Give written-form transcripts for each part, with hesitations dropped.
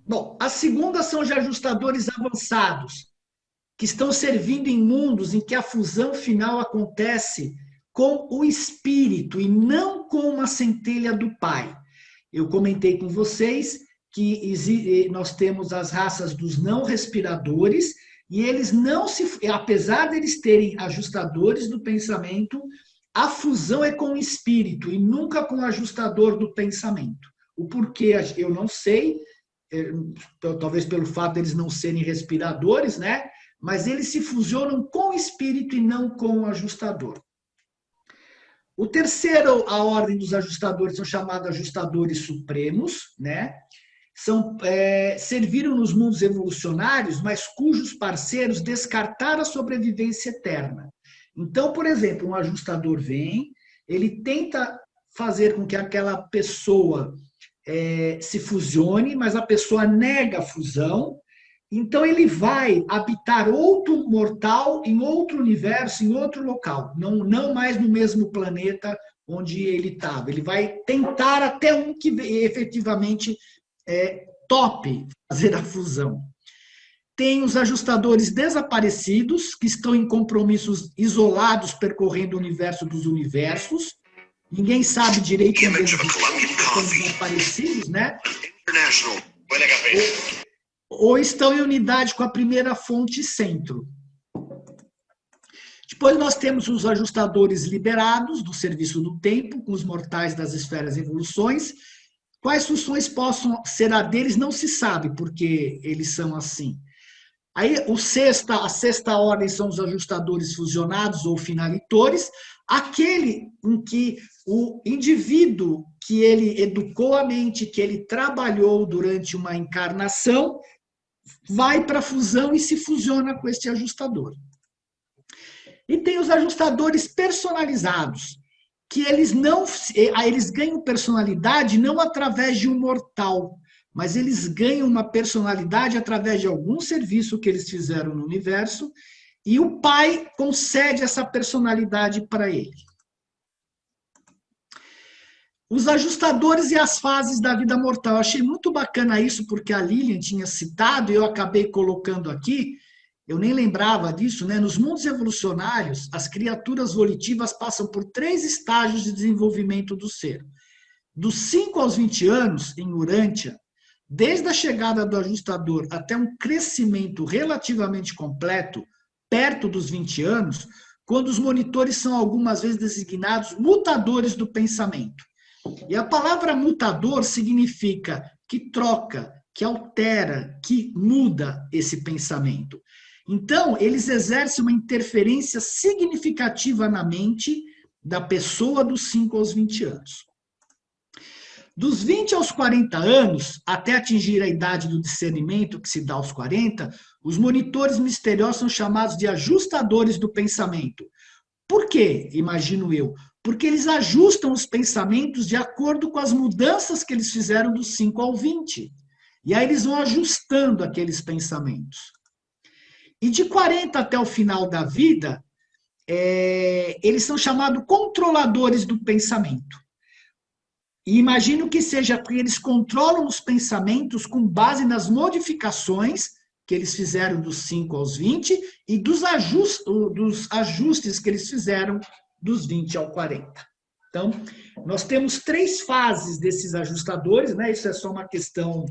Bom, a segunda são os ajustadores avançados, que estão servindo em mundos em que a fusão final acontece com o espírito e não com uma centelha do pai. Eu comentei com vocês que nós temos as raças dos não respiradores e eles não se, apesar de eles terem ajustadores do pensamento, a fusão é com o espírito e nunca com o ajustador do pensamento. O porquê eu não sei, talvez pelo fato de eles não serem respiradores, né? Mas eles se fusionam com o espírito e não com o ajustador. O terceiro, a ordem dos ajustadores, são chamados ajustadores supremos, né? Serviram nos mundos evolucionários, mas cujos parceiros descartaram a sobrevivência eterna. Então, por exemplo, um ajustador vem, ele tenta fazer com que aquela pessoa se fusione, mas a pessoa nega a fusão, então ele vai habitar outro mortal em outro universo, em outro local, não mais no mesmo planeta onde ele estava. Ele vai tentar até um que efetivamente tope fazer a fusão. Tem os ajustadores desaparecidos, que estão em compromissos isolados, percorrendo o universo dos universos. Ninguém sabe direito onde eles estão desaparecidos, né? Ou estão em unidade com a primeira fonte centro. Depois nós temos os ajustadores liberados do serviço do tempo, com os mortais das esferas e evoluções. Quais funções possam ser a deles não se sabe, porque eles são assim. Aí a sexta ordem são os ajustadores fusionados ou finalitores, aquele em que o indivíduo que ele educou a mente, que ele trabalhou durante uma encarnação, vai para a fusão e se fusiona com este ajustador. E tem os ajustadores personalizados, que eles ganham personalidade não através de um mortal, mas eles ganham uma personalidade através de algum serviço que eles fizeram no universo, e o pai concede essa personalidade para ele. Os ajustadores e as fases da vida mortal. Eu achei muito bacana isso, porque a Lilian tinha citado, e eu acabei colocando aqui, eu nem lembrava disso, né? Nos mundos evolucionários, as criaturas volitivas passam por 3 estágios de desenvolvimento do ser. Dos 5 aos 20 anos, em Urântia, desde a chegada do ajustador até um crescimento relativamente completo, perto dos 20 anos, quando os monitores são algumas vezes designados mutadores do pensamento. E a palavra mutador significa que troca, que altera, que muda esse pensamento. Então, eles exercem uma interferência significativa na mente da pessoa dos 5 aos 20 anos. Dos 20 aos 40 anos, até atingir a idade do discernimento, que se dá aos 40, os monitores misteriosos são chamados de ajustadores do pensamento. Por quê? Imagino eu. Porque eles ajustam os pensamentos de acordo com as mudanças que eles fizeram dos 5 ao 20. E aí eles vão ajustando aqueles pensamentos. E de 40 até o final da vida, eles são chamados controladores do pensamento. E imagino que seja porque eles controlam os pensamentos com base nas modificações que eles fizeram dos 5 aos 20 e dos ajustes que eles fizeram dos 20 ao 40. Então, nós temos 3 fases desses ajustadores, né? Isso é só uma questão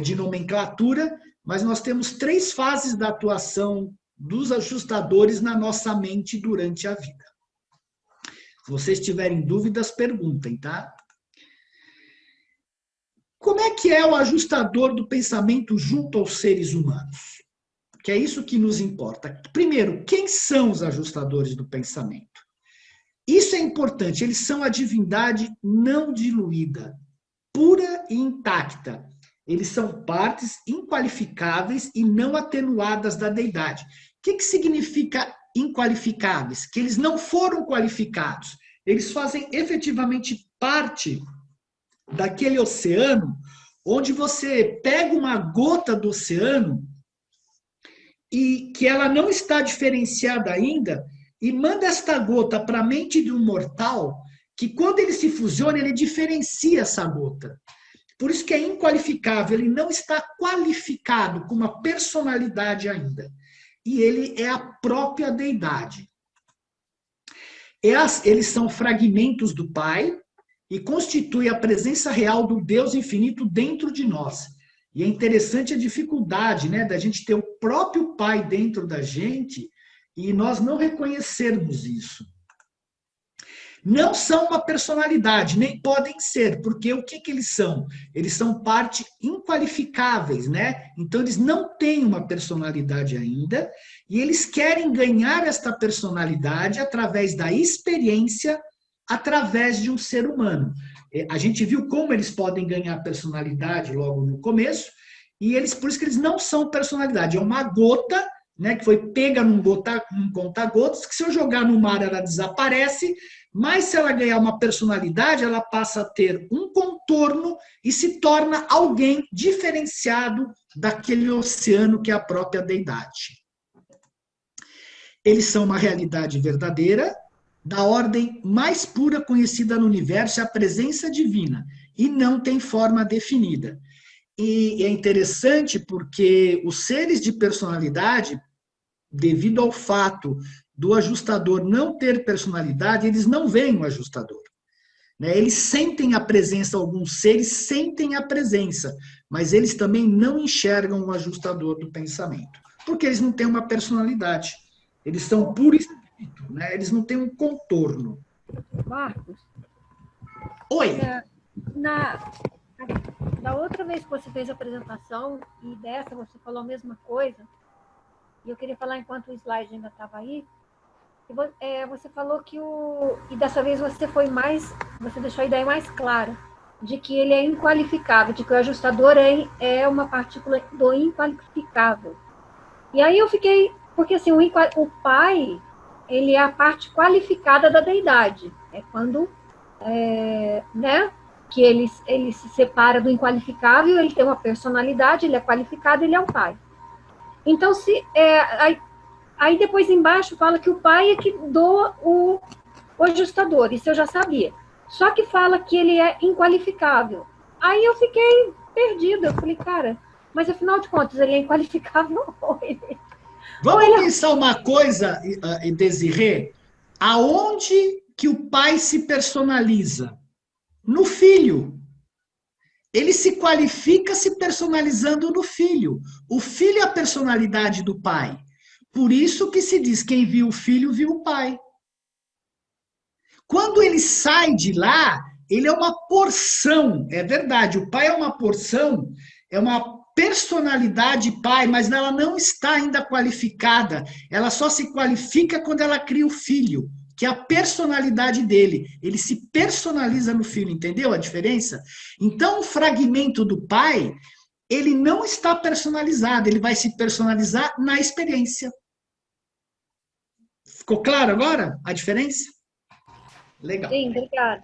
de nomenclatura, mas nós temos 3 fases da atuação dos ajustadores na nossa mente durante a vida. Se vocês tiverem dúvidas, perguntem, tá? Como é que é o ajustador do pensamento junto aos seres humanos? Que é isso que nos importa. Primeiro, quem são os ajustadores do pensamento? Isso é importante, eles são a divindade não diluída, pura e intacta. Eles são partes inqualificáveis e não atenuadas da deidade. O que significa inqualificáveis? Que eles não foram qualificados. Eles fazem efetivamente parte daquele oceano onde você pega uma gota do oceano e que ela não está diferenciada ainda e manda esta gota para a mente de um mortal que quando ele se fusiona, ele diferencia essa gota. Por isso que é inqualificável, ele não está qualificado com uma personalidade ainda. E ele é a própria deidade. Eles são fragmentos do Pai e constituem a presença real do Deus infinito dentro de nós. E é interessante a dificuldade, né, da gente ter o próprio Pai dentro da gente e nós não reconhecermos isso. Não são uma personalidade, nem podem ser, porque o que eles são? Eles são parte inqualificáveis, né? Então, eles não têm uma personalidade ainda, e eles querem ganhar esta personalidade através da experiência, através de um ser humano. A gente viu como eles podem ganhar personalidade logo no começo, e por isso que eles não são personalidade, é uma gota, né, que foi pega num conta-gotas, que se eu jogar no mar ela desaparece, mas se ela ganhar uma personalidade, ela passa a ter um contorno e se torna alguém diferenciado daquele oceano que é a própria deidade. Eles são uma realidade verdadeira, da ordem mais pura conhecida no universo, é a presença divina, e não tem forma definida. E é interessante porque os seres de personalidade, devido ao fato do ajustador não ter personalidade, eles não veem o ajustador. Né? Eles sentem a presença, alguns seres sentem a presença, mas eles também não enxergam o ajustador do pensamento, porque eles não têm uma personalidade. Eles são puro espírito, né? Eles não têm um contorno. Marcos? Oi? Da outra vez que você fez a apresentação, e dessa você falou a mesma coisa, e eu queria falar enquanto o slide ainda estava aí, você falou que e dessa vez você deixou a ideia mais clara, de que ele é inqualificável, de que o ajustador é uma partícula do inqualificável. E aí eu fiquei, porque assim, o pai, ele é a parte qualificada da deidade. É quando, né, que ele se separa do inqualificável, ele tem uma personalidade, ele é qualificado, ele é o pai. Então, aí depois embaixo fala que o pai é que doa o ajustador, isso eu já sabia. Só que fala que ele é inqualificável. Aí eu fiquei perdida, eu falei, cara, mas afinal de contas, ele é inqualificável ou ele... Vamos pensar uma coisa, Desirê, aonde que o pai se personaliza? No filho. Ele se qualifica se personalizando no filho. O filho é a personalidade do pai. Por isso que se diz, quem viu o filho, viu o pai. Quando ele sai de lá, ele é uma porção, é verdade, o pai é uma porção, é uma personalidade pai, mas ela não está ainda qualificada, ela só se qualifica quando ela cria o filho, que é a personalidade dele, ele se personaliza no filho, entendeu a diferença? Então, o fragmento do pai, ele não está personalizado, ele vai se personalizar na experiência. Ficou claro agora a diferença? Legal. Sim, obrigada.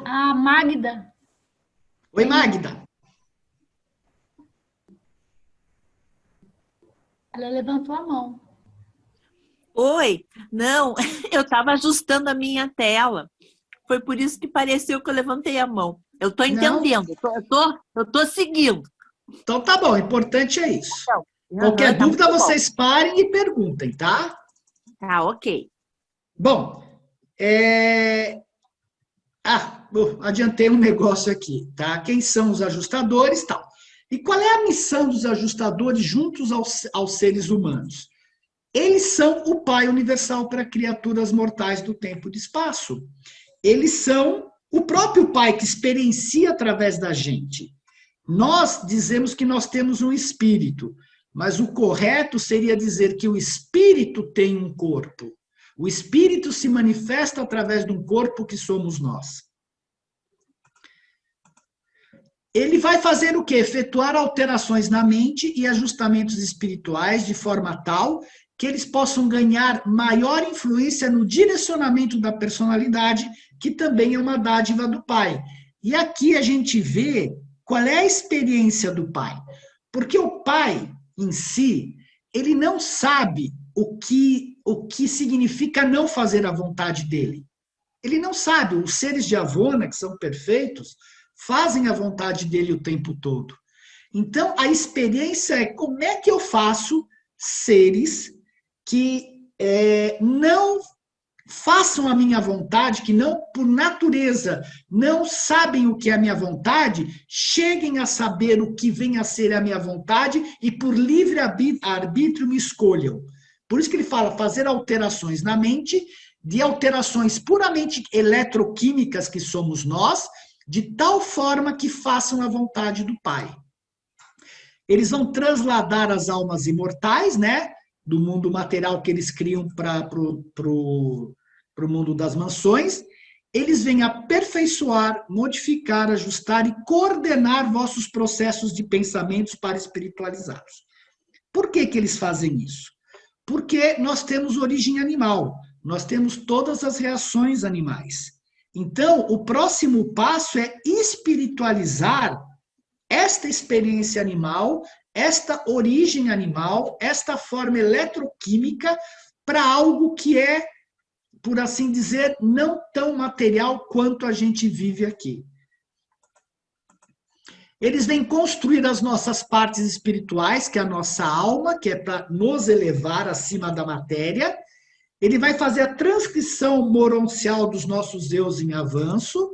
A Magda. Oi, Magda. Ela levantou a mão. Oi, não, eu estava ajustando a minha tela. Foi por isso que pareceu que eu levantei a mão. Eu estou entendendo, eu tô seguindo. Então tá bom, o importante é isso. Então, qualquer tá dúvida, vocês parem e perguntem, tá? Tá, ok. Bom, adiantei um negócio aqui, tá? Quem são os ajustadores, tal. E qual é a missão dos ajustadores juntos aos seres humanos? Eles são o Pai universal para criaturas mortais do tempo e do espaço. Eles são o próprio Pai que experiencia através da gente. Nós dizemos que nós temos um espírito, mas o correto seria dizer que o espírito tem um corpo. O espírito se manifesta através de um corpo que somos nós. Ele vai fazer o quê? Efetuar alterações na mente e ajustamentos espirituais de forma tal que eles possam ganhar maior influência no direcionamento da personalidade, que também é uma dádiva do Pai. E aqui a gente vê qual é a experiência do Pai. Porque o Pai, em si, ele não sabe o que significa não fazer a vontade dele. Ele não sabe. Os seres de Avona, que são perfeitos, fazem a vontade dele o tempo todo. Então, a experiência é como é que eu faço seres que não façam a minha vontade, que não, por natureza, não sabem o que é a minha vontade, cheguem a saber o que vem a ser a minha vontade e por livre arbítrio me escolham. Por isso que ele fala fazer alterações na mente, de alterações puramente eletroquímicas que somos nós, de tal forma que façam a vontade do Pai. Eles vão trasladar as almas imortais, né, do mundo material que eles criam para o mundo das mansões. Eles vêm aperfeiçoar, modificar, ajustar e coordenar vossos processos de pensamentos para espiritualizados. Por que que eles fazem isso? Porque nós temos origem animal, nós temos todas as reações animais. Então, o próximo passo é espiritualizar esta experiência animal, esta origem animal, esta forma eletroquímica para algo que é, por assim dizer, não tão material quanto a gente vive aqui. Eles vêm construir as nossas partes espirituais, que é a nossa alma, que é para nos elevar acima da matéria. Ele vai fazer a transcrição moroncial dos nossos eus em avanço.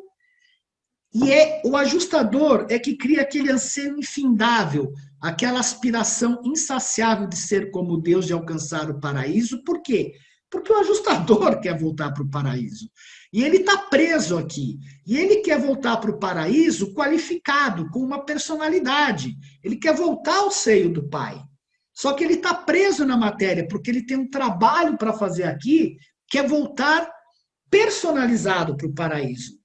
E o ajustador é que cria aquele anseio infindável, aquela aspiração insaciável de ser como Deus, de alcançar o paraíso. Por quê? Porque o ajustador quer voltar para o paraíso. E ele está preso aqui. E ele quer voltar para o paraíso qualificado, com uma personalidade. Ele quer voltar ao seio do Pai. Só que ele está preso na matéria, porque ele tem um trabalho para fazer aqui, que é voltar personalizado para o paraíso.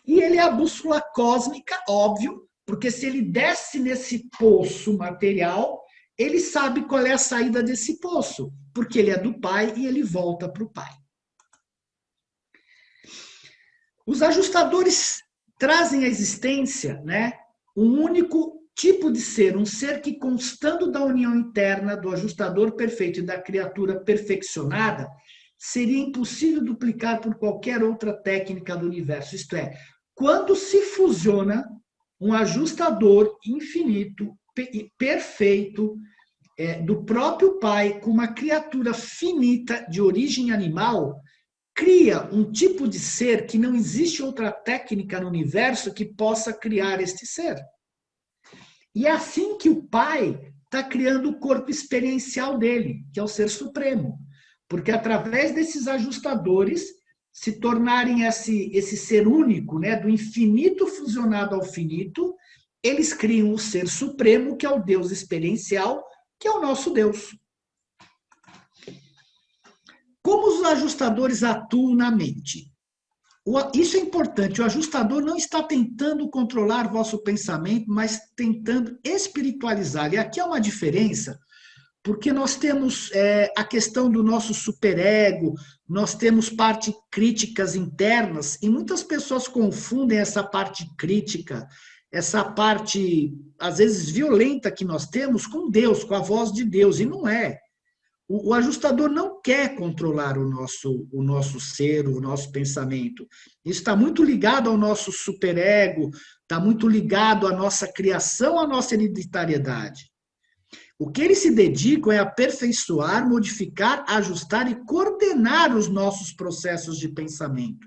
E ele é a bússola cósmica, óbvio, porque se ele desce nesse poço material, ele sabe qual é a saída desse poço, porque ele é do Pai e ele volta para o Pai. Os ajustadores trazem à existência, né, um único tipo de ser, um ser que, constando da união interna do ajustador perfeito e da criatura perfeccionada, seria impossível duplicar por qualquer outra técnica do universo. Isto é, quando se fusiona um ajustador infinito, perfeito, do próprio Pai, com uma criatura finita de origem animal, cria um tipo de ser que não existe outra técnica no universo que possa criar este ser. E é assim que o Pai está criando o corpo experiencial dele, que é o Ser Supremo. Porque através desses ajustadores se tornarem esse ser único, né, do infinito fusionado ao finito, eles criam o Ser Supremo, que é o Deus experiencial, que é o nosso Deus. Como os ajustadores atuam na mente? Isso é importante, o ajustador não está tentando controlar vosso pensamento, mas tentando espiritualizar. E aqui há uma diferença, porque nós temos a questão do nosso superego, nós temos parte críticas internas, e muitas pessoas confundem essa parte crítica, essa parte, às vezes, violenta que nós temos com Deus, com a voz de Deus, e não é. O ajustador não quer controlar o nosso ser, o nosso pensamento. Isso está muito ligado ao nosso superego, está muito ligado à nossa criação, à nossa hereditariedade. O que eles se dedicam é aperfeiçoar, modificar, ajustar e coordenar os nossos processos de pensamento,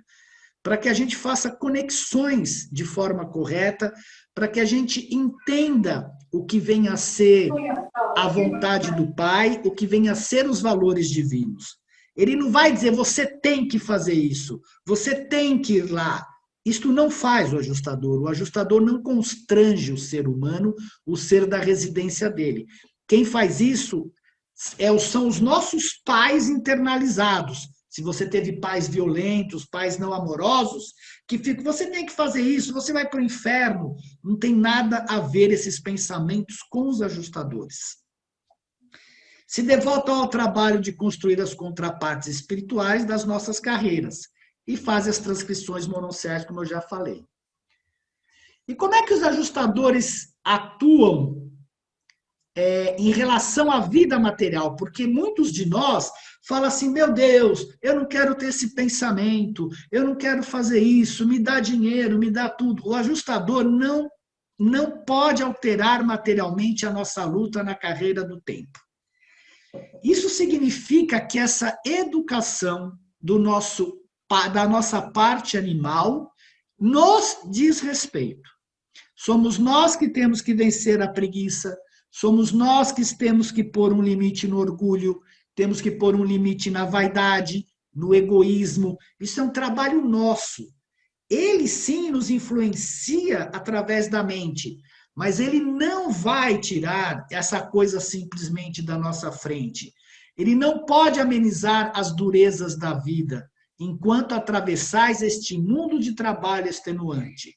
para que a gente faça conexões de forma correta, para que a gente entenda o que vem a ser a vontade do Pai, o que vem a ser os valores divinos. Ele não vai dizer, você tem que fazer isso, você tem que ir lá. Isto não faz o ajustador não constrange o ser humano, o ser da residência dele. Quem faz isso são os nossos pais internalizados. Se você teve pais violentos, pais não amorosos, que ficam, você tem que fazer isso, você vai para o inferno. Não tem nada a ver esses pensamentos com os ajustadores. Se devotam ao trabalho de construir as contrapartes espirituais das nossas carreiras e fazem as transcrições moronciais, como eu já falei. E como é que os ajustadores atuam em relação à vida material, porque muitos de nós falam assim, meu Deus, eu não quero ter esse pensamento, eu não quero fazer isso, me dá dinheiro, me dá tudo. O ajustador não pode alterar materialmente a nossa luta na carreira do tempo. Isso significa que essa educação da nossa parte animal nos diz respeito. Somos nós que temos que vencer a preguiça, somos nós que temos que pôr um limite no orgulho, temos que pôr um limite na vaidade, no egoísmo. Isso é um trabalho nosso. Ele sim nos influencia através da mente, mas ele não vai tirar essa coisa simplesmente da nossa frente. Ele não pode amenizar as durezas da vida enquanto atravessais este mundo de trabalho extenuante.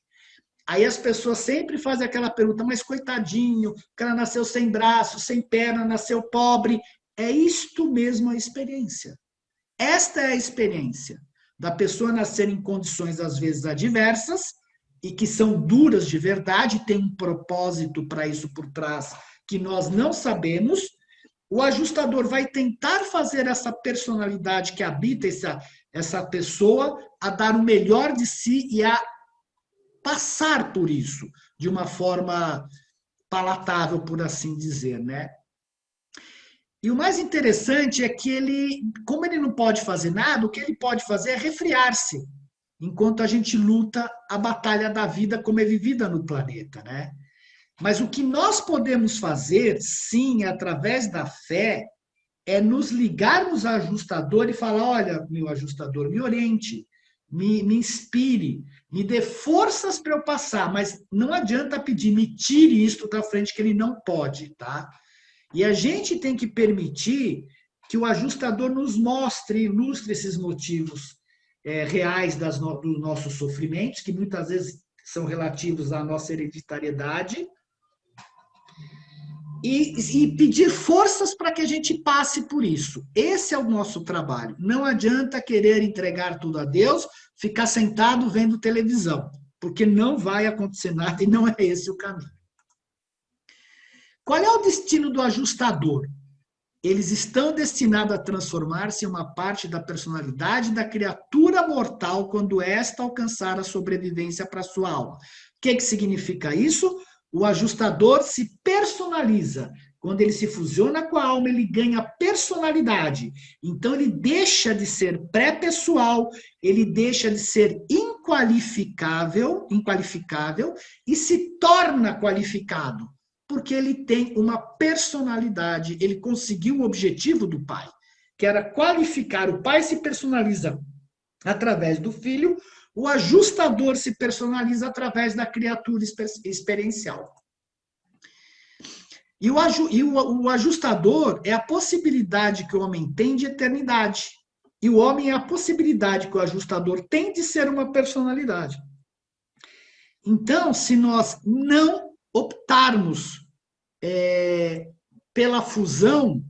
Aí as pessoas sempre fazem aquela pergunta, mas coitadinho, o cara nasceu sem braço, sem perna, nasceu pobre. É isto mesmo a experiência. Esta é a experiência da pessoa nascer em condições, às vezes, adversas, e que são duras de verdade, tem um propósito para isso por trás, que nós não sabemos. O ajustador vai tentar fazer essa personalidade que habita essa pessoa a dar o melhor de si e a passar por isso de uma forma palatável, por assim dizer, né? E o mais interessante é que como ele não pode fazer nada, o que ele pode fazer é resfriar-se, enquanto a gente luta a batalha da vida como é vivida no planeta, né? Mas o que nós podemos fazer, sim, através da fé, é nos ligarmos ao ajustador e falar, olha, meu ajustador, me oriente, me inspire, me dê forças para eu passar, mas não adianta pedir, me tire isto da frente que ele não pode, tá? E a gente tem que permitir que o ajustador nos mostre, ilustre esses motivos reais dos nossos sofrimentos, que muitas vezes são relativos à nossa hereditariedade, e pedir forças para que a gente passe por isso. Esse é o nosso trabalho. Não adianta querer entregar tudo a Deus, ficar sentado vendo televisão, porque não vai acontecer nada e não é esse o caminho. Qual é o destino do ajustador? Eles estão destinados a transformar-se em uma parte da personalidade da criatura mortal quando esta alcançar a sobrevivência para sua alma. O que significa isso? O ajustador se personaliza. Quando ele se fusiona com a alma, ele ganha personalidade. Então, ele deixa de ser pré-pessoal, ele deixa de ser inqualificável e se torna qualificado, porque ele tem uma personalidade, ele conseguiu o objetivo do pai, que era qualificar. O pai se personaliza através do filho, o ajustador se personaliza através da criatura experiencial. E o ajustador é a possibilidade que o homem tem de eternidade. E o homem é a possibilidade que o ajustador tem de ser uma personalidade. Então, se nós não optarmos pela fusão,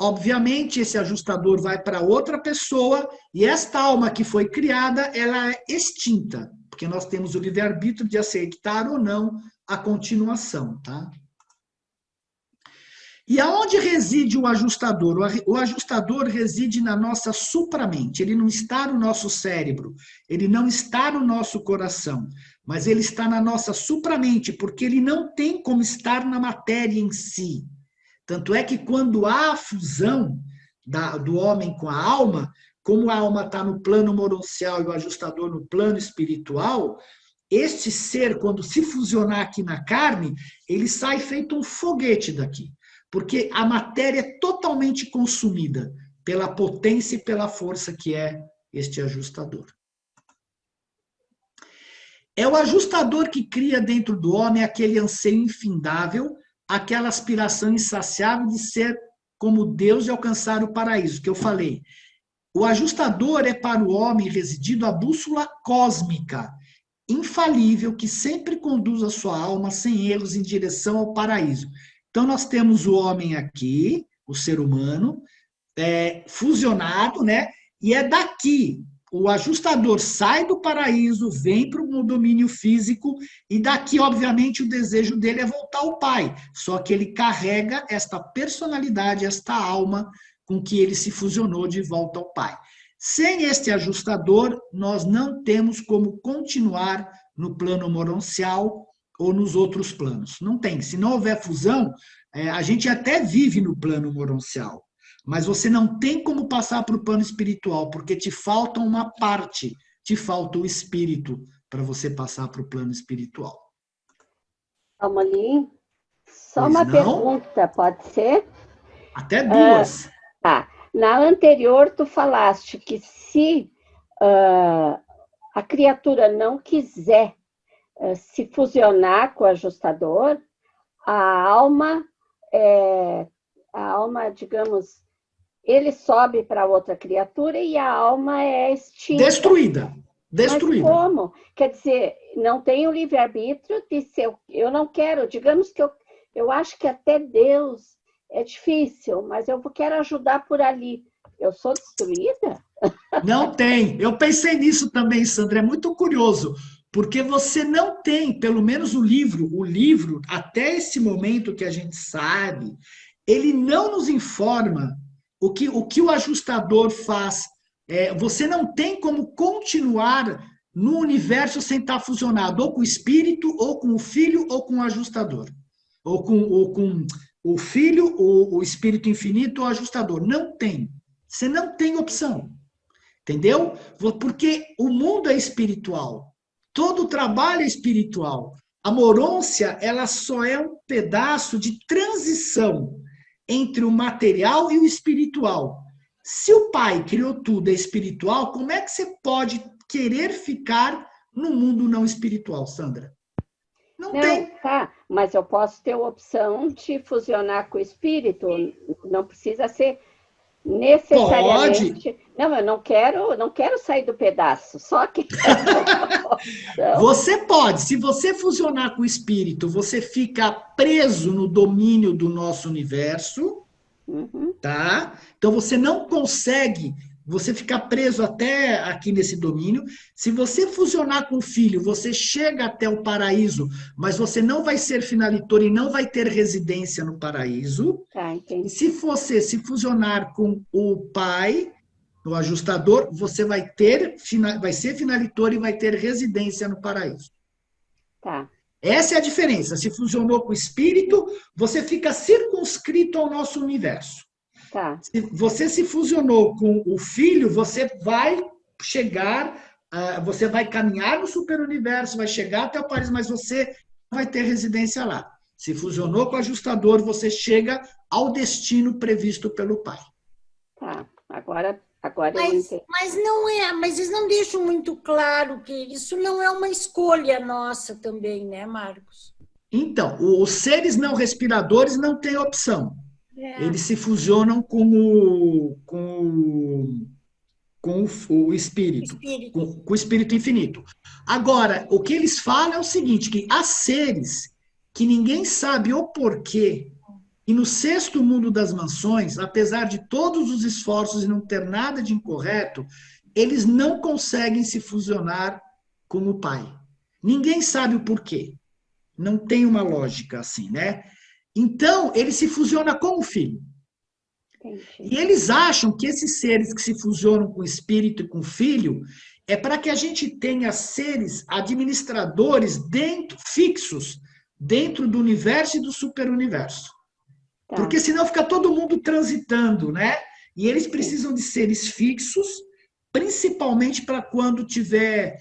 obviamente esse ajustador vai para outra pessoa e esta alma que foi criada, ela é extinta, porque nós temos o livre-arbítrio de aceitar ou não a continuação, tá? E aonde reside o ajustador? O ajustador reside na nossa supramente. Ele não está no nosso cérebro, ele não está no nosso coração, mas ele está na nossa supramente, porque ele não tem como estar na matéria em si. Tanto é que quando há a fusão do homem com a alma, como a alma está no plano mononcial e o ajustador no plano espiritual, este ser, quando se fusionar aqui na carne, ele sai feito um foguete daqui. Porque a matéria é totalmente consumida pela potência e pela força que é este ajustador. É o ajustador que cria dentro do homem aquele anseio infindável, aquela aspiração insaciável de ser como Deus e alcançar o paraíso, que eu falei. O ajustador é para o homem residido a bússola cósmica, infalível, que sempre conduz a sua alma sem erros em direção ao paraíso. Então, nós temos o homem aqui, o ser humano, fusionado, né? E é daqui o ajustador sai do paraíso, vem para o domínio físico, e daqui, obviamente, o desejo dele é voltar ao pai. Só que ele carrega esta personalidade, esta alma com que ele se fusionou de volta ao pai. Sem este ajustador, nós não temos como continuar no plano moroncial ou nos outros planos. Não tem. Se não houver fusão, a gente até vive no plano moroncial, mas você não tem como passar para o plano espiritual, porque te falta uma parte, te falta o espírito para você passar para o plano espiritual. Almolim, só Pois uma não? pergunta, pode ser? Até duas. Tá. Na anterior, tu falaste que se a criatura não quiser se fusionar com o ajustador, a alma, digamos, ele sobe para outra criatura e a alma é extinta. Destruída. Destruída. Mas como? Quer dizer, não tem o livre-arbítrio de ser... Eu não quero, digamos que eu acho que até Deus é difícil, mas eu quero ajudar por ali. Eu sou destruída? Não tem. Eu pensei nisso também, Sandra. É muito curioso, porque você não tem, pelo menos o livro, até esse momento que a gente sabe, ele não nos informa o que o ajustador faz. Você não tem como continuar no universo sem estar fusionado, ou com o espírito, ou com o filho, ou com o ajustador. Ou com o filho, o espírito infinito, ou o ajustador. Não tem. Você não tem opção. Entendeu? Porque o mundo é espiritual. Todo o trabalho é espiritual. A morôncia, ela só é um pedaço de transição entre o material e o espiritual. Se o pai criou tudo, é espiritual, como é que você pode querer ficar no mundo não espiritual, Sandra? Não tem. Tá, mas eu posso ter a opção de fusionar com o espírito, não precisa ser necessariamente... Pode. Não, eu não quero sair do pedaço, só que... Você pode, se você fusionar com o espírito, você fica preso no domínio do nosso universo, tá? Então você não consegue, você fica preso até aqui nesse domínio. Se você fusionar com o filho, você chega até o paraíso, mas você não vai ser finalitor e não vai ter residência no paraíso. Tá, entendi. E se você se fusionar com o pai, o ajustador, você vai ser finalitor e vai ter residência no paraíso. Tá. Essa é a diferença. Se fusionou com o espírito, você fica circunscrito ao nosso universo. Tá. Se você se fusionou com o filho, você vai chegar, você vai caminhar no superuniverso, vai chegar até o paraíso, mas você vai ter residência lá. Se fusionou com o ajustador, você chega ao destino previsto pelo pai. Tá. Agora eu entendi. Mas eles não deixam muito claro que isso não é uma escolha nossa também, né, Marcos? Então, os seres não respiradores não têm opção. Eles se fusionam com o espírito, com o espírito infinito. Agora, o que eles falam é o seguinte, que há seres que ninguém sabe o porquê, e no sexto mundo das mansões, apesar de todos os esforços e não ter nada de incorreto, eles não conseguem se fusionar com o pai. Ninguém sabe o porquê. Não tem uma lógica assim, né? Então, ele se fusiona com o filho. Entendi. E eles acham que esses seres que se fusionam com o espírito e com o filho é para que a gente tenha seres administradores fixos dentro do universo e do superuniverso. Tá. Porque senão fica todo mundo transitando, né? E eles precisam de seres fixos, principalmente para quando tiver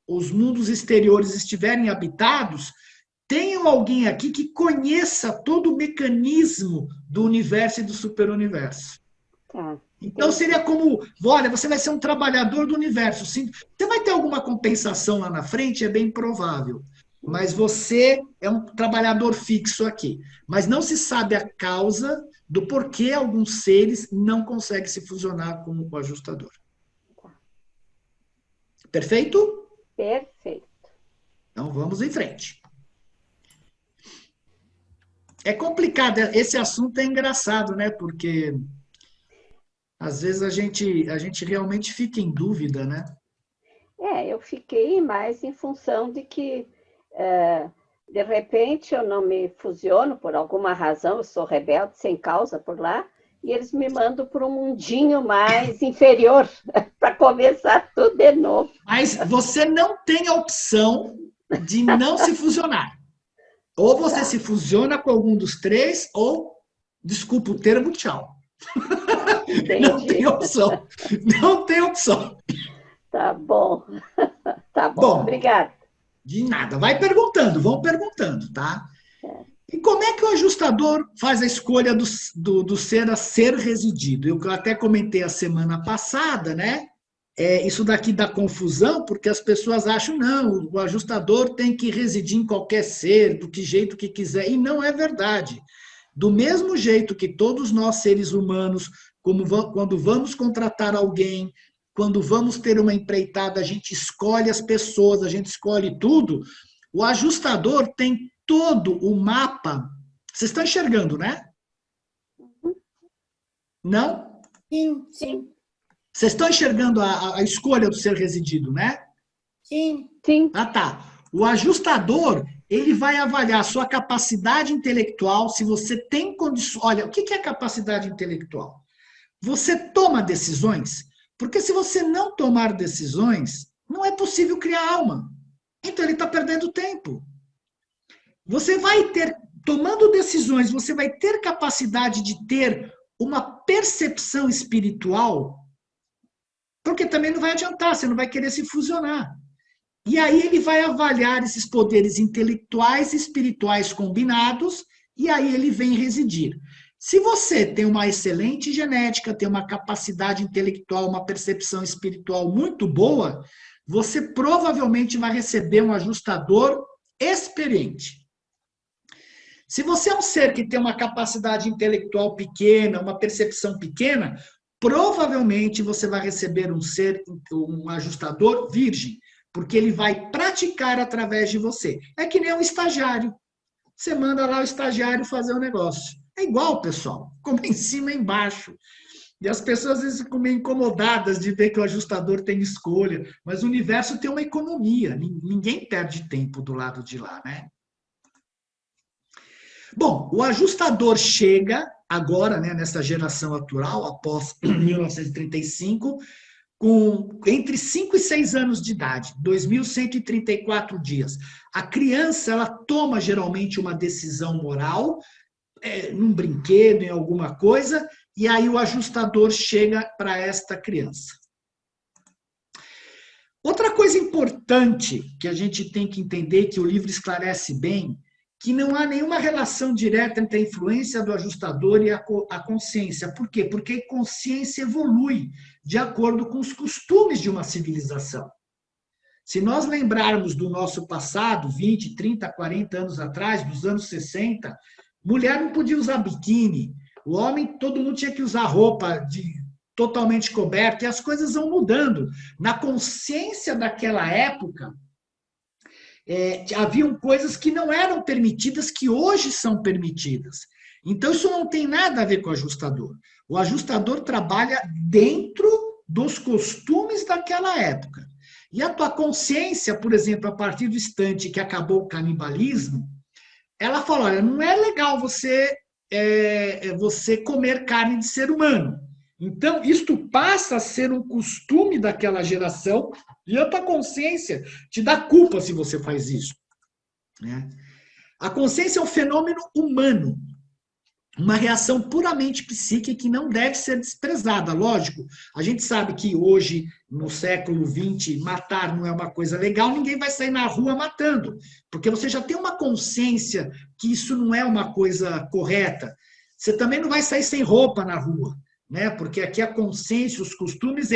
os mundos exteriores estiverem habitados, tenham alguém aqui que conheça todo o mecanismo do universo e do superuniverso. Tá. Então seria como, olha, você vai ser um trabalhador do universo. Sim, você vai ter alguma compensação lá na frente, é bem provável. Mas você é um trabalhador fixo aqui. Mas não se sabe a causa do porquê alguns seres não conseguem se fusionar com o ajustador. Perfeito? Perfeito. Então vamos em frente. É complicado, esse assunto é engraçado, né? Porque Às vezes a gente realmente fica em dúvida, né? Eu fiquei mais em função de que, de repente, eu não me fusiono por alguma razão, eu sou rebelde sem causa por lá, e eles me mandam para um mundinho mais inferior, para começar tudo de novo. Mas você não tem a opção de não se fusionar. Ou você se fusiona com algum dos três, ou, desculpa o termo, tchau. Não tem opção. Não tem opção. Tá bom. Tá bom. Bom, obrigada. De nada. Vai perguntando, vão perguntando, tá? E como é que o ajustador faz a escolha do ser a ser residido? Eu até comentei a semana passada, né? Isso daqui dá confusão, porque as pessoas acham, não, o ajustador tem que residir em qualquer ser, do que jeito que quiser, e não é verdade. Do mesmo jeito que todos nós, seres humanos, quando vamos contratar alguém, quando vamos ter uma empreitada, a gente escolhe as pessoas, a gente escolhe tudo, o ajustador tem todo o mapa. Vocês estão enxergando, né? Não? Sim, sim. Vocês estão enxergando a escolha do ser residido, né? Sim. Sim. Ah, tá. O ajustador, ele vai avaliar a sua capacidade intelectual, se você tem condições... Olha, o que é capacidade intelectual? Você toma decisões, porque se você não tomar decisões, não é possível criar alma. Então ele está perdendo tempo. Você vai ter, tomando decisões, você vai ter capacidade de ter uma percepção espiritual, porque também não vai adiantar, você não vai querer se fusionar. E aí ele vai avaliar esses poderes intelectuais e espirituais combinados, e aí ele vem residir. Se você tem uma excelente genética, tem uma capacidade intelectual, uma percepção espiritual muito boa, você provavelmente vai receber um ajustador experiente. Se você é um ser que tem uma capacidade intelectual pequena, uma percepção pequena, provavelmente você vai receber um ajustador virgem, porque ele vai praticar através de você. É que nem um estagiário. Você manda lá o estagiário fazer o negócio. É igual, pessoal, como em cima e embaixo. E as pessoas às vezes ficam meio incomodadas de ver que o ajustador tem escolha, mas o universo tem uma economia, ninguém perde tempo do lado de lá, né? Bom, o ajustador chega agora, né, nessa geração atual, após 1935, com entre 5 e 6 anos de idade, 2.134 dias. A criança, ela toma geralmente uma decisão moral, num brinquedo, em alguma coisa, e aí o ajustador chega para esta criança. Outra coisa importante que a gente tem que entender, que o livro esclarece bem, que não há nenhuma relação direta entre a influência do ajustador e a consciência. Por quê? Porque a consciência evolui de acordo com os costumes de uma civilização. Se nós lembrarmos do nosso passado, 20, 30, 40 anos atrás, dos anos 60, mulher não podia usar biquíni, o homem, todo mundo tinha que usar roupa totalmente coberta, e as coisas vão mudando. Na consciência daquela época, haviam coisas que não eram permitidas, que hoje são permitidas. Então, isso não tem nada a ver com o ajustador. O ajustador trabalha dentro dos costumes daquela época. E a tua consciência, por exemplo, a partir do instante que acabou o canibalismo, ela fala, olha, não é legal você comer carne de ser humano. Então, isto passa a ser um costume daquela geração, e a tua consciência te dá culpa se você faz isso, né? A consciência é um fenômeno humano, uma reação puramente psíquica que não deve ser desprezada. Lógico, a gente sabe que hoje, no século XX, matar não é uma coisa legal, ninguém vai sair na rua matando, porque você já tem uma consciência que isso não é uma coisa correta. Você também não vai sair sem roupa na rua, né? Porque aqui a consciência, os costumes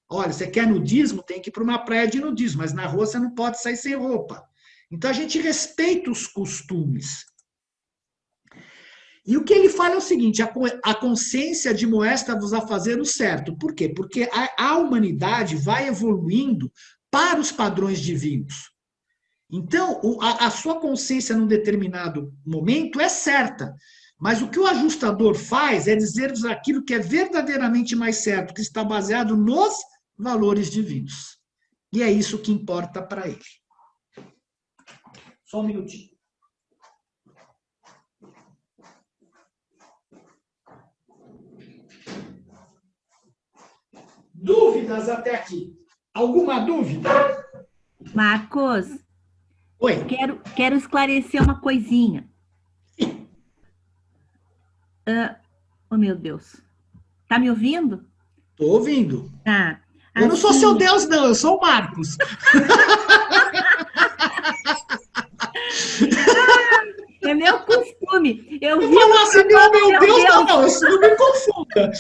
olha, você quer nudismo, tem que ir para uma praia de nudismo, mas na rua você não pode sair sem roupa. Então a gente respeita os costumes. E o que ele fala é o seguinte, a consciência admoesta-vos a fazer o certo. Por quê? Porque a humanidade vai evoluindo para os padrões divinos. Então, a sua consciência num determinado momento é certa. Mas o que o ajustador faz é dizer-nos aquilo que é verdadeiramente mais certo, que está baseado nos valores divinos. E é isso que importa para ele. Só um minutinho. Dúvidas até aqui? Alguma dúvida? Marcos, Oi. quero esclarecer uma coisinha. Oh, meu Deus. Tá me ouvindo? Estou ouvindo. Tá. Eu não sou Assim, seu Deus, não. Eu sou o Marcos. É meu costume. Eu Eu vi falo assim, meu Deus, não, Deus. não me confunda.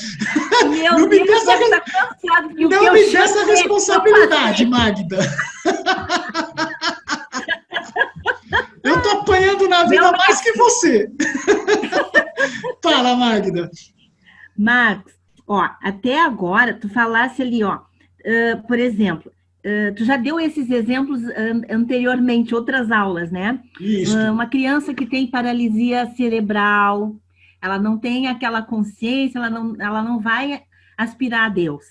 Meu Não me Deus, dê essa deve estar cansado. Porque o que Não eu me dê chamo essa ele, responsabilidade, Magda. Eu tô apanhando na vida mais que você. Fala, Magda. Marcos, ó, até agora, tu falasse ali, ó, por exemplo, tu já deu esses exemplos anteriormente, outras aulas, né? Isso. Uma criança que tem paralisia cerebral, ela não tem aquela consciência, ela não vai aspirar a Deus.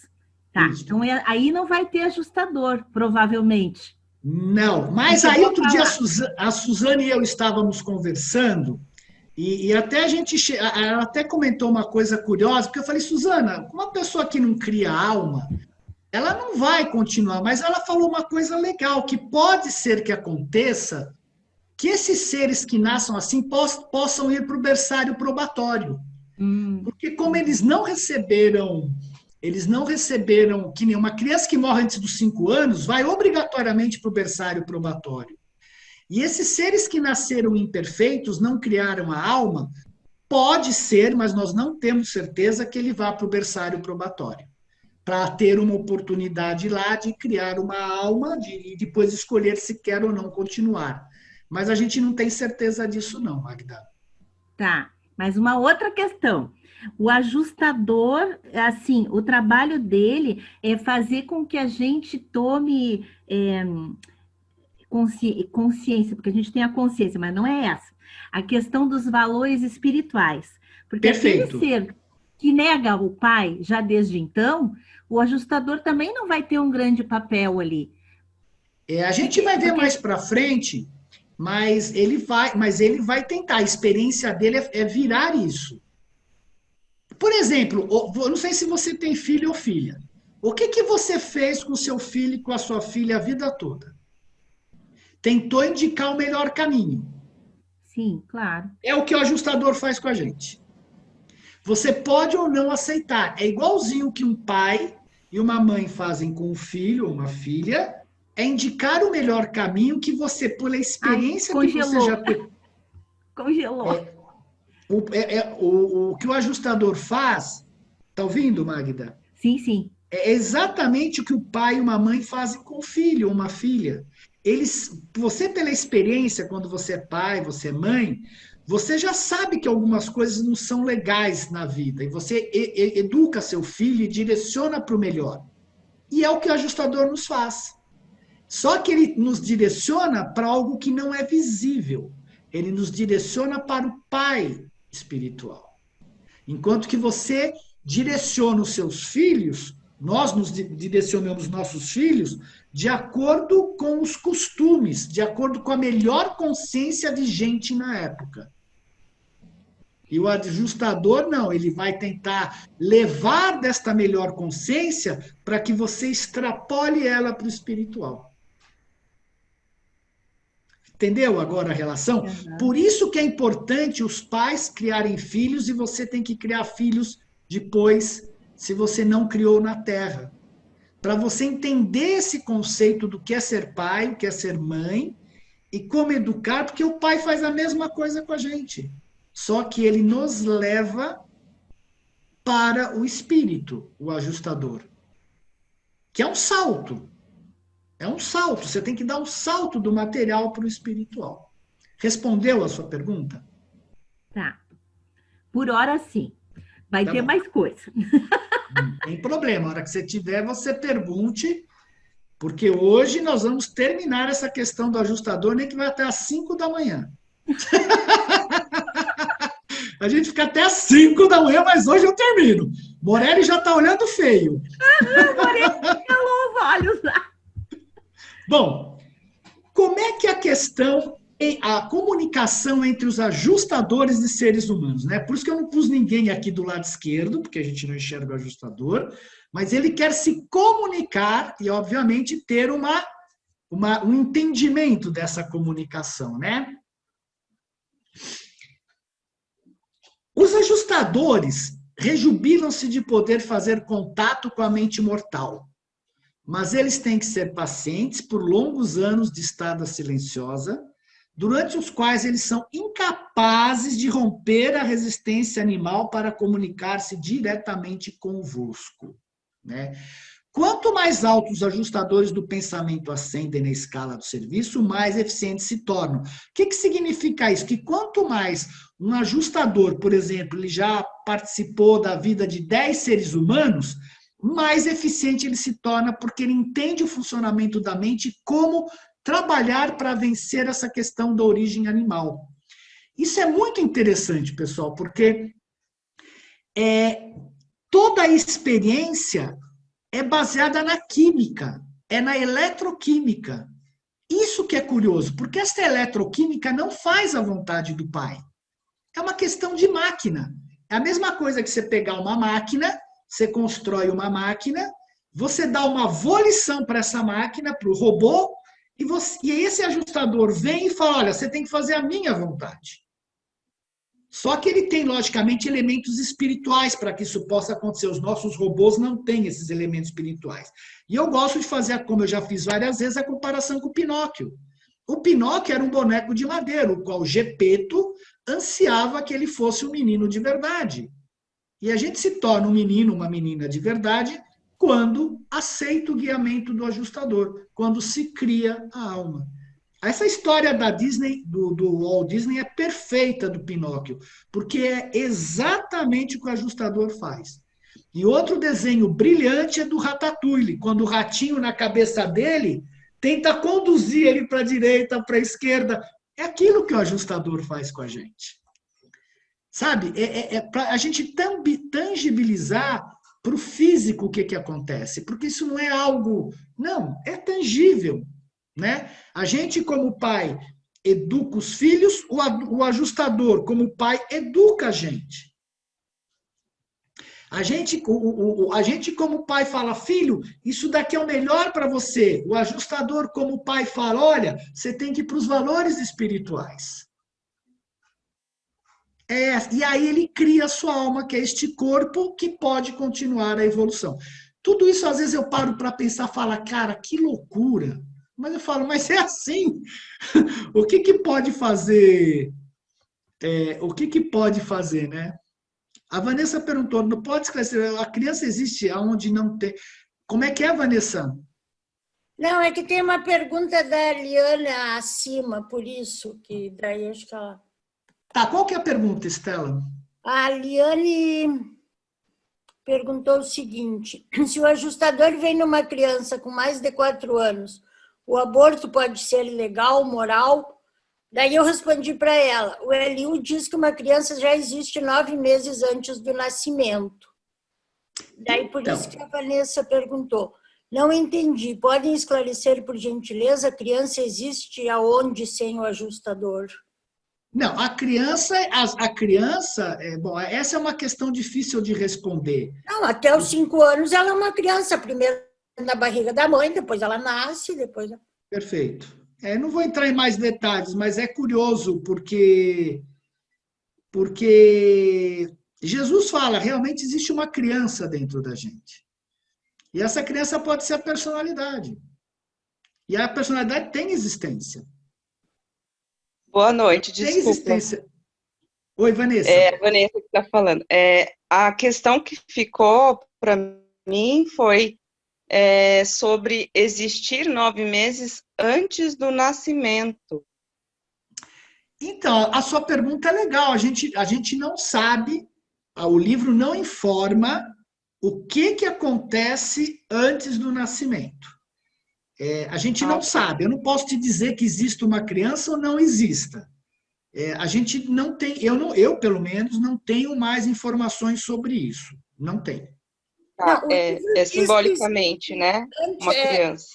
Tá, Isso. então aí não vai ter ajustador, provavelmente. Não, mas aí outro dia a Suzane e eu estávamos conversando e até ela até comentou uma coisa curiosa, porque eu falei, Suzana, uma pessoa que não cria alma, ela não vai continuar, mas ela falou uma coisa legal, que pode ser que aconteça que esses seres que nasçam assim possam ir para o berçário probatório. Porque como eles não receberam, que nem uma criança que morre antes dos 5 anos, vai obrigatoriamente para o berçário probatório. E esses seres que nasceram imperfeitos, não criaram a alma, pode ser, mas nós não temos certeza que ele vá para o berçário probatório, para ter uma oportunidade lá de criar uma alma e depois escolher se quer ou não continuar. Mas a gente não tem certeza disso não, Magda. Tá, mas uma outra questão. O ajustador, assim, o trabalho dele é fazer com que a gente tome consciência, porque a gente tem a consciência, mas não é essa. A questão dos valores espirituais. Porque Perfeito. aquele ser que nega o pai já desde então, o ajustador também não vai ter um grande papel ali. A gente vai ver mais para frente, mas ele vai tentar. A experiência dele é virar isso. Por exemplo, eu não sei se você tem filho ou filha. O que você fez com o seu filho e com a sua filha a vida toda? Tentou indicar o melhor caminho. Sim, claro. É o que o ajustador faz com a gente. Você pode ou não aceitar. É igualzinho que um pai e uma mãe fazem com um filho ou uma filha, é indicar o melhor caminho que você, pela experiência que você já teve. Congelou. O que o ajustador faz, tá ouvindo, Magda? Sim, sim. É exatamente o que o pai e uma mãe fazem com o filho ou uma filha. Você, pela experiência, quando você é pai, você é mãe, você já sabe que algumas coisas não são legais na vida. E você educa seu filho e direciona para o melhor. E é o que o ajustador nos faz. Só que ele nos direciona para algo que não é visível. Ele nos direciona para o pai espiritual. Enquanto que você direciona os seus filhos, nós nos direcionamos nossos filhos de acordo com os costumes, de acordo com a melhor consciência vigente na época. E o ajustador não, ele vai tentar levar desta melhor consciência para que você extrapole ela para o espiritual. Entendeu agora a relação? Uhum. Por isso que é importante os pais criarem filhos e você tem que criar filhos depois, se você não criou na Terra. Para você entender esse conceito do que é ser pai, o que é ser mãe e como educar, porque o pai faz a mesma coisa com a gente. Só que ele nos leva para o espírito, o ajustador. Que é um salto. É um salto. Você tem que dar um salto do material para o espiritual. Respondeu a sua pergunta? Tá. Por hora, sim. Vai ter bom. mais coisa. Não tem problema. A hora que você tiver, você pergunte, porque hoje nós vamos terminar essa questão do ajustador, nem que vai até às 5 da manhã. A gente fica até às 5 da manhã, mas hoje eu termino. Morelli já está olhando feio. Morelli calou olhos lá. Bom, como é que a questão, a comunicação entre os ajustadores de seres humanos, né? Por isso que eu não pus ninguém aqui do lado esquerdo, porque a gente não enxerga o ajustador, mas ele quer se comunicar e, obviamente, ter um entendimento dessa comunicação, né? Os ajustadores rejubilam-se de poder fazer contato com a mente mortal, mas eles têm que ser pacientes por longos anos de estada silenciosa, durante os quais eles são incapazes de romper a resistência animal para comunicar-se diretamente convosco, né? Quanto mais altos os ajustadores do pensamento ascendem na escala do serviço, mais eficientes se tornam. O que significa isso? Que quanto mais um ajustador, por exemplo, ele já participou da vida de 10 seres humanos, mais eficiente ele se torna, porque ele entende o funcionamento da mente e como trabalhar para vencer essa questão da origem animal. Isso é muito interessante, pessoal, porque toda a experiência é baseada na química, é na eletroquímica. Isso que é curioso, porque essa eletroquímica não faz a vontade do pai. É uma questão de máquina. É a mesma coisa que você pegar uma máquina, você constrói uma máquina, você dá uma volição para essa máquina, para o robô, e esse ajustador vem e fala, olha, você tem que fazer a minha vontade. Só que ele tem, logicamente, elementos espirituais para que isso possa acontecer. Os nossos robôs não têm esses elementos espirituais. E eu gosto de fazer, como eu já fiz várias vezes, a comparação com o Pinóquio. O Pinóquio era um boneco de madeira, o qual Gepeto ansiava que ele fosse um menino de verdade. E a gente se torna um menino, uma menina de verdade, quando aceita o guiamento do ajustador, quando se cria a alma. Essa história da Disney, do Walt Disney, é perfeita do Pinóquio, porque é exatamente o que o ajustador faz. E outro desenho brilhante é do Ratatouille, quando o ratinho na cabeça dele tenta conduzir ele para a direita, para a esquerda. É aquilo que o ajustador faz com a gente. Sabe? Para a gente tangibilizar para o físico o que acontece, porque isso não é algo... Não, é tangível. Né? A gente, como pai, educa os filhos, o ajustador, como pai, educa a gente. A gente, como pai, fala, filho, isso daqui é o melhor para você. O ajustador, como pai, fala, olha, você tem que ir para os valores espirituais. E aí ele cria a sua alma, que é este corpo que pode continuar a evolução. Tudo isso, às vezes, eu paro para pensar, falo, cara, que loucura. Mas eu falo, mas é assim. O que pode fazer? O que pode fazer, né? A Vanessa perguntou, não pode esclarecer, a criança existe aonde não tem... Como é que é, Vanessa? Não, é que tem uma pergunta da Liana acima, por isso, que daí acho que ela... Tá, qual que é a pergunta, Estela? A Liane perguntou o seguinte, se o ajustador vem numa criança com mais de 4 anos, o aborto pode ser legal, moral? Daí eu respondi para ela, o Eliu diz que uma criança já existe 9 meses antes do nascimento. Daí por isso que a Vanessa perguntou. Não entendi, podem esclarecer por gentileza, a criança existe aonde sem o ajustador? Não, a criança, bom, essa é uma questão difícil de responder. Não, até os 5 anos ela é uma criança, primeiro na barriga da mãe, depois ela nasce, depois... Perfeito. Não vou entrar em mais detalhes, mas é curioso, porque Jesus fala, realmente existe uma criança dentro da gente. E essa criança pode ser a personalidade. E a personalidade tem existência. Boa noite, Tem desculpa. existência. Oi, Vanessa. A Vanessa que está falando. A questão que ficou para mim foi sobre existir 9 meses antes do nascimento. Então, a sua pergunta é legal. A gente não sabe, o livro não informa o que acontece antes do nascimento. A gente não sabe. Eu não posso te dizer que existe uma criança ou não exista. A gente não tem, eu pelo menos não tenho mais informações sobre isso. Não tenho. Tá, Não, é simbolicamente, né? Uma criança.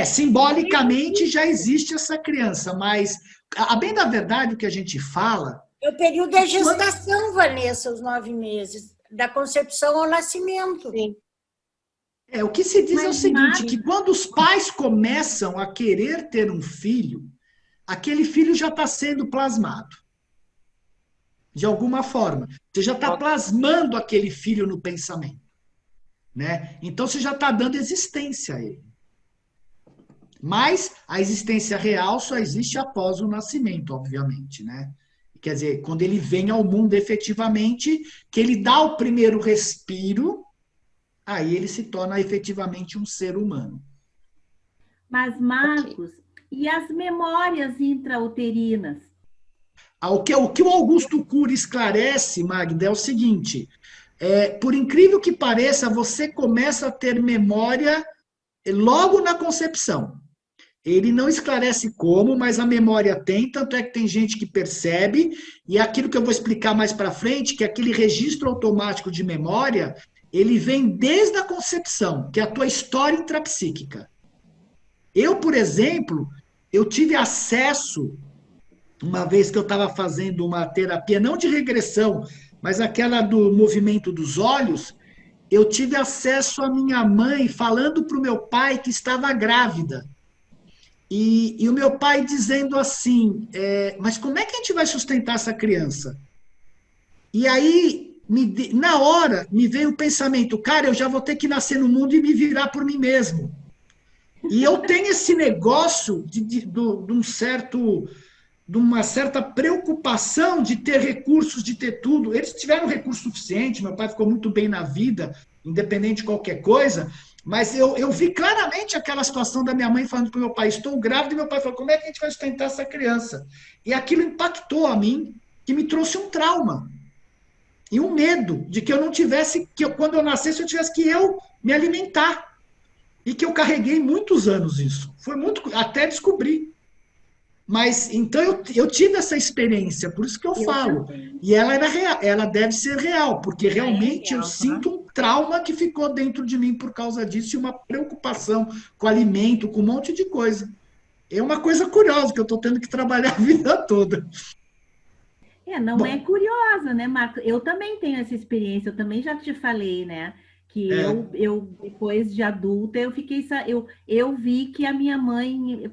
Simbolicamente já existe essa criança, mas, a bem da verdade, o que a gente fala... É o período da gestação, Vanessa, os 9 meses, da concepção ao nascimento. Sim. O que se diz é o Mas, seguinte, Mari, que quando os pais começam a querer ter um filho, aquele filho já está sendo plasmado. De alguma forma. Você já está plasmando aquele filho no pensamento. Né? Então, você já está dando existência a ele. Mas a existência real só existe após o nascimento, obviamente, né? Quer dizer, quando ele vem ao mundo efetivamente, que ele dá o primeiro respiro, aí ele se torna efetivamente um ser humano. Mas, Marcos, e as memórias intrauterinas? O que o Augusto Cury esclarece, Magda, é o seguinte, por incrível que pareça, você começa a ter memória logo na concepção. Ele não esclarece como, mas a memória tem, tanto é que tem gente que percebe, e aquilo que eu vou explicar mais para frente, que é aquele registro automático de memória, ele vem desde a concepção, que é a tua história intrapsíquica. Eu, por exemplo, eu tive acesso, uma vez que eu estava fazendo uma terapia, não de regressão, mas aquela do movimento dos olhos, eu tive acesso à minha mãe falando para o meu pai que estava grávida. E o meu pai dizendo assim, mas como é que a gente vai sustentar essa criança? E aí, na hora, me veio o pensamento, cara, eu já vou ter que nascer no mundo e me virar por mim mesmo. E eu tenho esse negócio de uma certa preocupação de ter recursos, de ter tudo. Eles tiveram recurso suficiente, meu pai ficou muito bem na vida, independente de qualquer coisa, mas eu vi claramente aquela situação da minha mãe falando para o meu pai, estou grávida, e meu pai falou, como é que a gente vai sustentar essa criança? E aquilo impactou a mim, que me trouxe um trauma. E um medo de que eu não tivesse, quando eu nascesse, eu tivesse que eu me alimentar. E que eu carreguei muitos anos isso. Foi muito, até descobrir. Mas, então, eu tive essa experiência, por isso que eu falo. Também. E ela era real, ela deve ser real, porque realmente real, eu sinto um trauma que ficou dentro de mim por causa disso, e uma preocupação com alimento, com um monte de coisa. É uma coisa curiosa, que eu estou tendo que trabalhar a vida toda. Não é curiosa, né, Marcos? Eu também tenho essa experiência, eu também já te falei, né? Que eu depois de adulta, eu vi que a minha mãe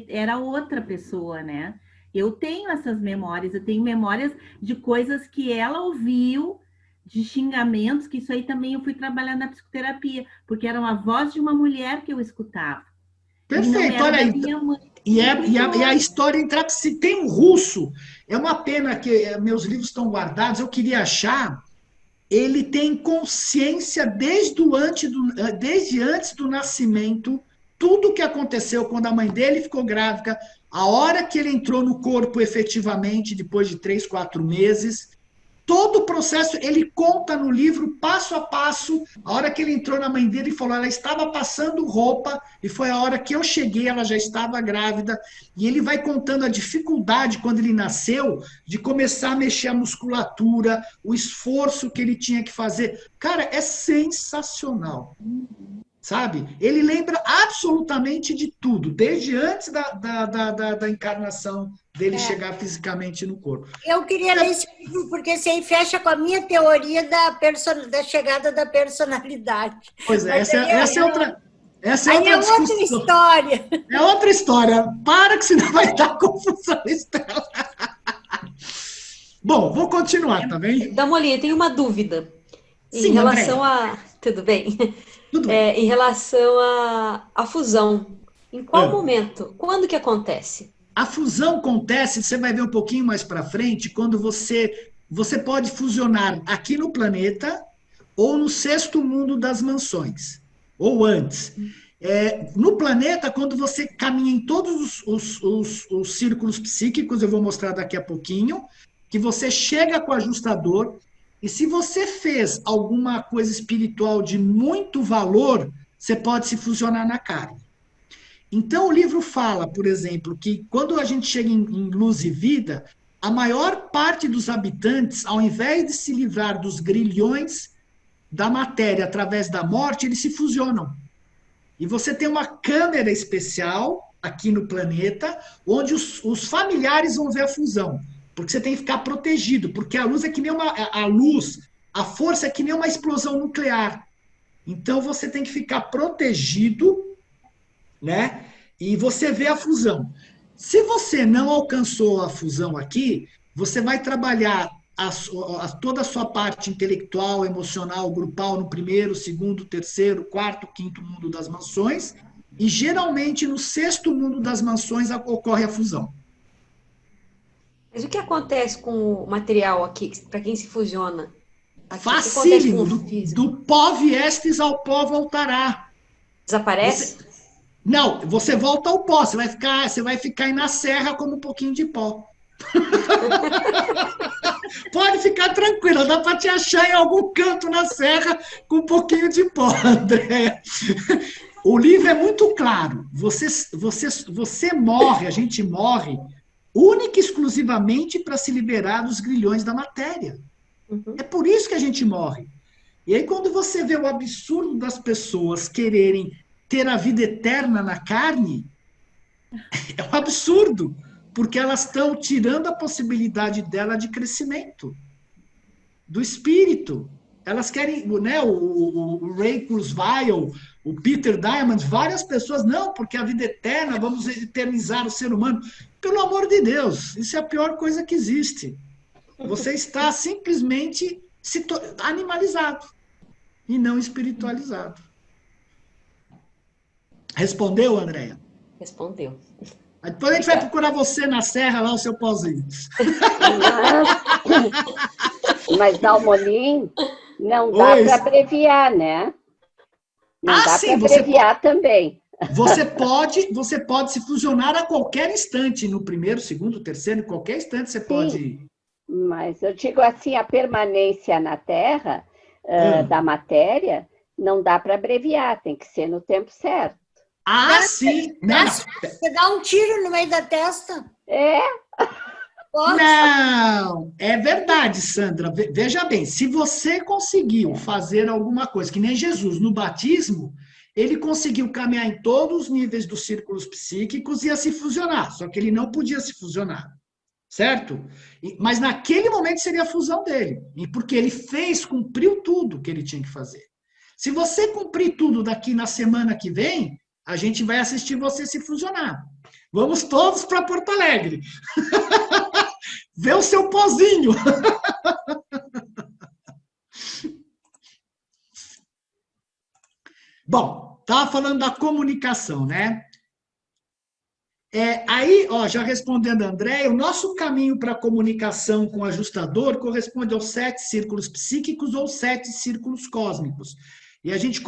era outra pessoa, né? Eu tenho essas memórias, eu tenho memórias de coisas que ela ouviu, de xingamentos, que isso aí também eu fui trabalhar na psicoterapia, porque era uma voz de uma mulher que eu escutava. Perfeito, olha aí. E a história intrapsíquica. Tem um russo, é uma pena que meus livros estão guardados, eu queria achar. Ele tem consciência desde antes do nascimento, tudo o que aconteceu quando a mãe dele ficou grávida, a hora que ele entrou no corpo efetivamente, depois de 3, 4 meses, todo o processo, ele conta no livro, passo a passo, a hora que ele entrou na mãe dele, ele falou, ela estava passando roupa, e foi a hora que eu cheguei, ela já estava grávida, e ele vai contando a dificuldade, quando ele nasceu, de começar a mexer a musculatura, o esforço que ele tinha que fazer. Cara, é sensacional. Sabe? Ele lembra absolutamente de tudo, desde antes da encarnação dele chegar fisicamente no corpo. Eu queria ler esse livro, porque esse aí fecha com a minha teoria da chegada da personalidade. Pois é, essa é outra história. É outra história. Para que senão vai dar confusão, Estela. Bom, vou continuar, tá bem? Damolinha, tem uma dúvida. Sim, em relação Andréia. Tudo bem? Tudo bem. Em relação à fusão. Em qual momento? Quando que acontece? A fusão acontece, você vai ver um pouquinho mais para frente, quando você pode fusionar aqui no planeta ou no sexto mundo das mansões, ou antes. No planeta, quando você caminha em todos os círculos psíquicos, eu vou mostrar daqui a pouquinho, que você chega com o ajustador, e se você fez alguma coisa espiritual de muito valor, você pode se fusionar na carne. Então, o livro fala, por exemplo, que quando a gente chega em luz e vida, a maior parte dos habitantes, ao invés de se livrar dos grilhões da matéria através da morte, eles se fusionam. E você tem uma câmera especial aqui no planeta, onde os familiares vão ver a fusão, porque você tem que ficar protegido, porque a luz é que nem a força é que nem uma explosão nuclear. Então você tem que ficar protegido, né? E você vê a fusão. Se você não alcançou a fusão aqui, você vai trabalhar toda a sua parte intelectual, emocional, grupal no primeiro, segundo, terceiro, quarto, quinto mundo das mansões, e geralmente no sexto mundo das mansões ocorre a fusão. Mas o que acontece com o material aqui, para quem se fusiona? Aqui, Facílimo, do pó viestes ao pó voltará. Desaparece? Não, você volta ao pó, você vai ficar aí na serra como um pouquinho de pó. Pode ficar tranquila, dá para te achar em algum canto na serra com um pouquinho de pó, André. O livro é muito claro. Você morre, a gente morre, única e exclusivamente para se liberar dos grilhões da matéria. É por isso que a gente morre. E aí, quando você vê o absurdo das pessoas quererem ter a vida eterna na carne, é um absurdo, porque elas estão tirando a possibilidade dela de crescimento, do espírito. Elas querem, né, o Ray Kurzweil, o Peter Diamond, várias pessoas, não, porque a vida eterna, vamos eternizar o ser humano. Pelo amor de Deus, isso é a pior coisa que existe. Você está simplesmente animalizado e não espiritualizado. Respondeu, Andréia? Respondeu. Depois a gente vai procurar você na serra, lá o seu pozinho. Mas Dalmolin não dá para abreviar, né? Não dá para abreviar também. Você pode se fusionar a qualquer instante, no primeiro, segundo, terceiro, em qualquer instante você pode. Mas eu digo assim, a permanência na Terra da matéria não dá para abreviar, tem que ser no tempo certo. Sim! Você dá um tiro no meio da testa? Pode. Não, é verdade, Sandra. Veja bem, se você conseguiu fazer alguma coisa, que nem Jesus, no batismo, ele conseguiu caminhar em todos os níveis dos círculos psíquicos e ia se fusionar, só que ele não podia se fusionar, certo? Mas naquele momento seria a fusão dele, porque ele cumpriu tudo que ele tinha que fazer. Se você cumprir tudo daqui na semana que vem, a gente vai assistir você se fusionar. Vamos todos para Porto Alegre. Vê o seu pozinho. Bom, estava falando da comunicação, né? Aí, já respondendo a André, o nosso caminho para a comunicação com o ajustador corresponde aos 7 círculos psíquicos ou 7 círculos cósmicos. E a gente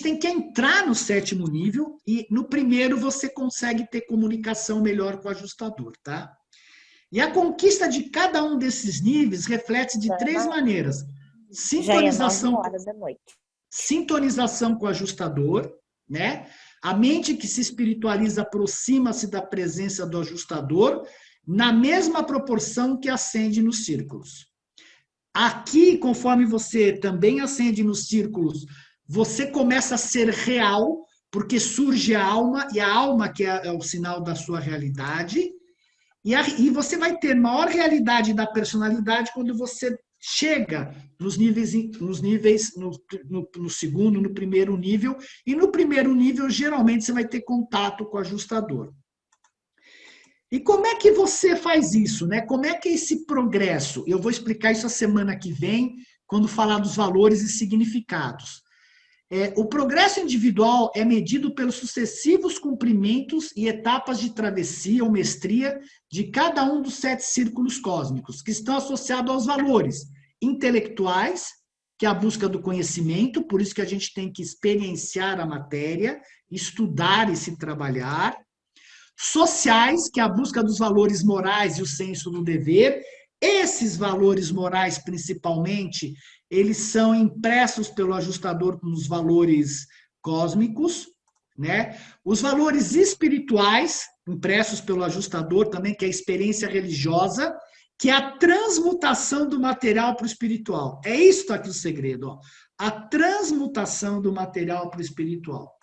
tem que entrar no 7º nível e no primeiro você consegue ter comunicação melhor com o ajustador, tá? E a conquista de cada um desses níveis reflete de 3 maneiras. Sintonização com o ajustador, né? A mente que se espiritualiza aproxima-se da presença do ajustador na mesma proporção que ascende nos círculos. Aqui, conforme você também ascende nos círculos, você começa a ser real, porque surge a alma, e a alma que é o sinal da sua realidade, e você vai ter maior realidade da personalidade quando você chega no segundo, no primeiro nível, e no primeiro nível, geralmente, você vai ter contato com o ajustador. E como é que você faz isso, né? Como é que é esse progresso? Eu vou explicar isso a semana que vem, quando falar dos valores e significados. O progresso individual é medido pelos sucessivos cumprimentos e etapas de travessia ou mestria de cada um dos 7 círculos cósmicos, que estão associados aos valores intelectuais, que é a busca do conhecimento, por isso que a gente tem que experienciar a matéria, estudar e se trabalhar. Sociais, que é a busca dos valores morais e o senso do dever. Esses valores morais, principalmente, eles são impressos pelo ajustador nos valores cósmicos, né? Os valores espirituais, impressos pelo ajustador também, que é a experiência religiosa, que é a transmutação do material para o espiritual. É isso aqui o segredo, ó. A transmutação do material para o espiritual.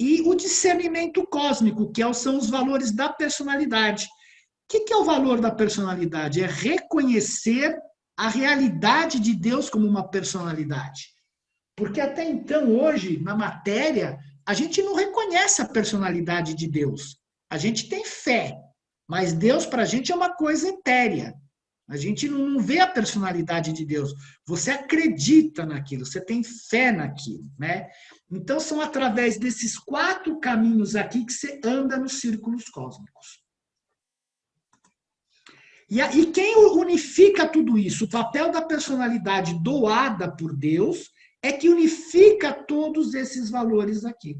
E o discernimento cósmico, que são os valores da personalidade. O que é o valor da personalidade? É reconhecer a realidade de Deus como uma personalidade. Porque até então, hoje, na matéria, a gente não reconhece a personalidade de Deus. A gente tem fé, mas Deus para a gente é uma coisa etérea. A gente não vê a personalidade de Deus. Você acredita naquilo, você tem fé naquilo, né? Então, são através desses 4 caminhos aqui que você anda nos círculos cósmicos. E quem unifica tudo isso? O papel da personalidade doada por Deus é que unifica todos esses valores aqui.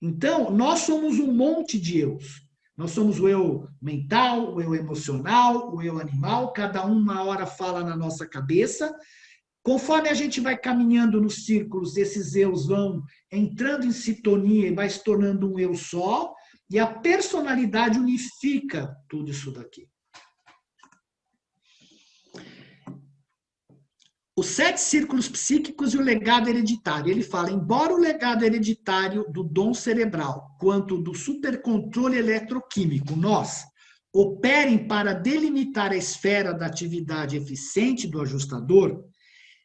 Então, nós somos um monte de eus. Nós somos o eu mental, o eu emocional, o eu animal, cada um uma hora fala na nossa cabeça. Conforme a gente vai caminhando nos círculos, esses eus vão entrando em sintonia e vai se tornando um eu só, e a personalidade unifica tudo isso daqui. Os 7 círculos psíquicos e o legado hereditário. Ele fala, embora o legado hereditário do dom cerebral, quanto do supercontrole eletroquímico, nós, operem para delimitar a esfera da atividade eficiente do ajustador,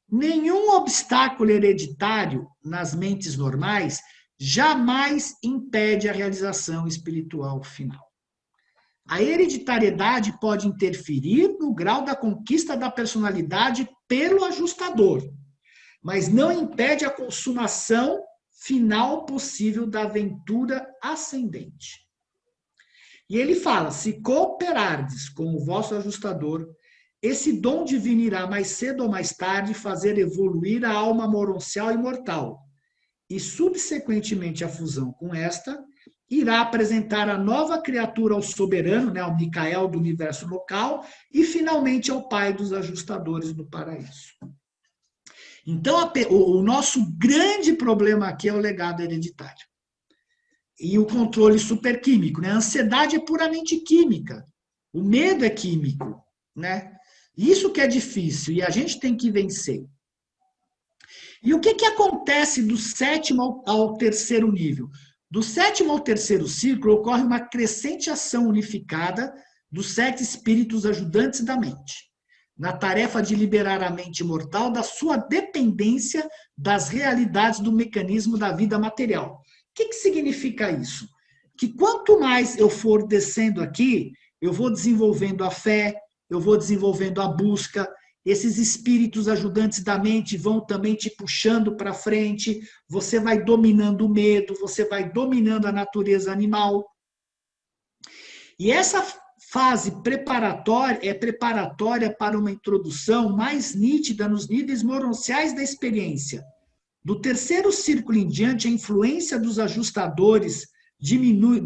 nenhum obstáculo hereditário nas mentes normais jamais impede a realização espiritual final. A hereditariedade pode interferir no grau da conquista da personalidade pelo ajustador, mas não impede a consumação final possível da aventura ascendente. E ele fala, se cooperardes com o vosso ajustador, esse dom divino irá mais cedo ou mais tarde fazer evoluir a alma moroncial imortal, e subsequentemente a fusão com esta, irá apresentar a nova criatura ao soberano, né, ao Micael do universo local, e finalmente ao Pai dos ajustadores no paraíso. Então, o nosso grande problema aqui é o legado hereditário. E o controle superquímico, né? A ansiedade é puramente química. O medo é químico, né? Isso que é difícil, e a gente tem que vencer. E o que acontece do 7º ao 3º nível? Do 7º ao 3º círculo ocorre uma crescente ação unificada dos 7 espíritos ajudantes da mente, na tarefa de liberar a mente mortal da sua dependência das realidades do mecanismo da vida material. O que significa isso? Que quanto mais eu for descendo aqui, eu vou desenvolvendo a fé, eu vou desenvolvendo a busca, esses espíritos ajudantes da mente vão também te puxando para frente, você vai dominando o medo, você vai dominando a natureza animal. E essa fase preparatória é preparatória para uma introdução mais nítida nos níveis moronciais da experiência. Do 3º círculo em diante, a influência dos ajustadores diminui,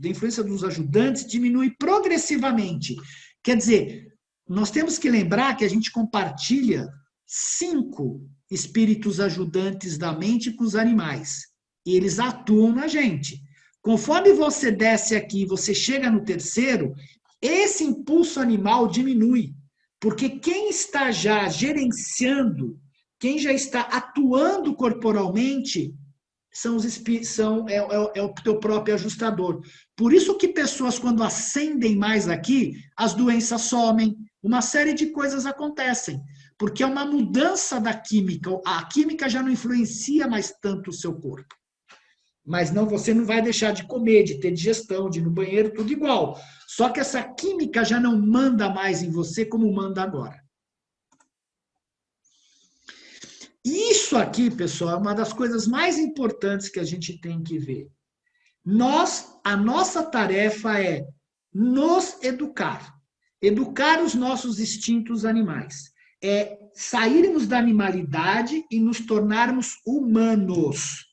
da influência dos ajudantes diminui progressivamente. Quer dizer, nós temos que lembrar que a gente compartilha 5 espíritos ajudantes da mente com os animais. E eles atuam na gente. Conforme você desce aqui e você chega no 3º, esse impulso animal diminui. Porque quem está já gerenciando, quem já está atuando corporalmente, é o teu próprio ajustador. Por isso que pessoas, quando ascendem mais aqui, as doenças somem, uma série de coisas acontecem, porque é uma mudança da química. A química já não influencia mais tanto o seu corpo. Mas não, você não vai deixar de comer, de ter digestão, de ir no banheiro, tudo igual. Só que essa química já não manda mais em você como manda agora. Isso aqui, pessoal, é uma das coisas mais importantes que a gente tem que ver. A nossa tarefa é nos educar. Educar os nossos instintos animais. É sairmos da animalidade e nos tornarmos humanos,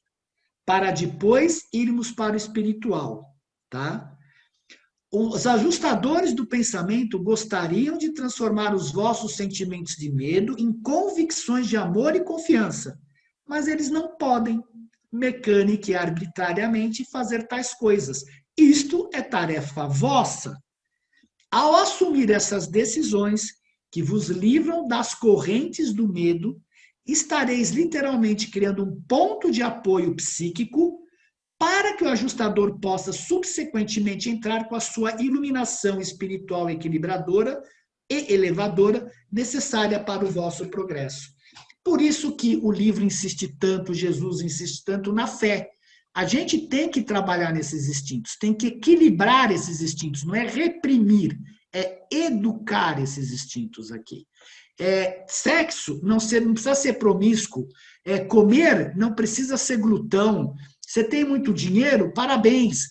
para depois irmos para o espiritual, tá? Os ajustadores do pensamento gostariam de transformar os vossos sentimentos de medo em convicções de amor e confiança, mas eles não podem, mecânica e arbitrariamente fazer tais coisas. Isto é tarefa vossa. Ao assumir essas decisões que vos livram das correntes do medo, estareis literalmente criando um ponto de apoio psíquico para que o ajustador possa subsequentemente entrar com a sua iluminação espiritual equilibradora e elevadora necessária para o vosso progresso. Por isso que o livro insiste tanto, Jesus insiste tanto na fé. A gente tem que trabalhar nesses instintos, tem que equilibrar esses instintos, não é reprimir, é educar esses instintos aqui. Sexo não precisa ser promíscuo, comer não precisa ser glutão. Você tem muito dinheiro? Parabéns.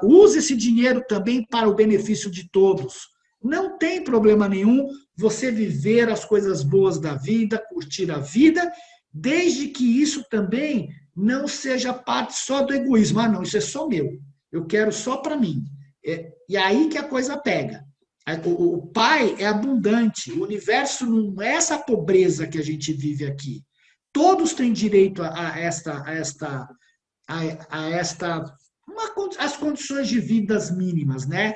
Use esse dinheiro também para o benefício de todos. Não tem problema nenhum você viver as coisas boas da vida, curtir a vida, desde que isso também não seja parte só do egoísmo. Ah, não, isso é só meu. Eu quero só para mim. E aí que a coisa pega. O Pai é abundante. O universo não é essa pobreza que a gente vive aqui. Todos têm direito às condições de vidas mínimas, né?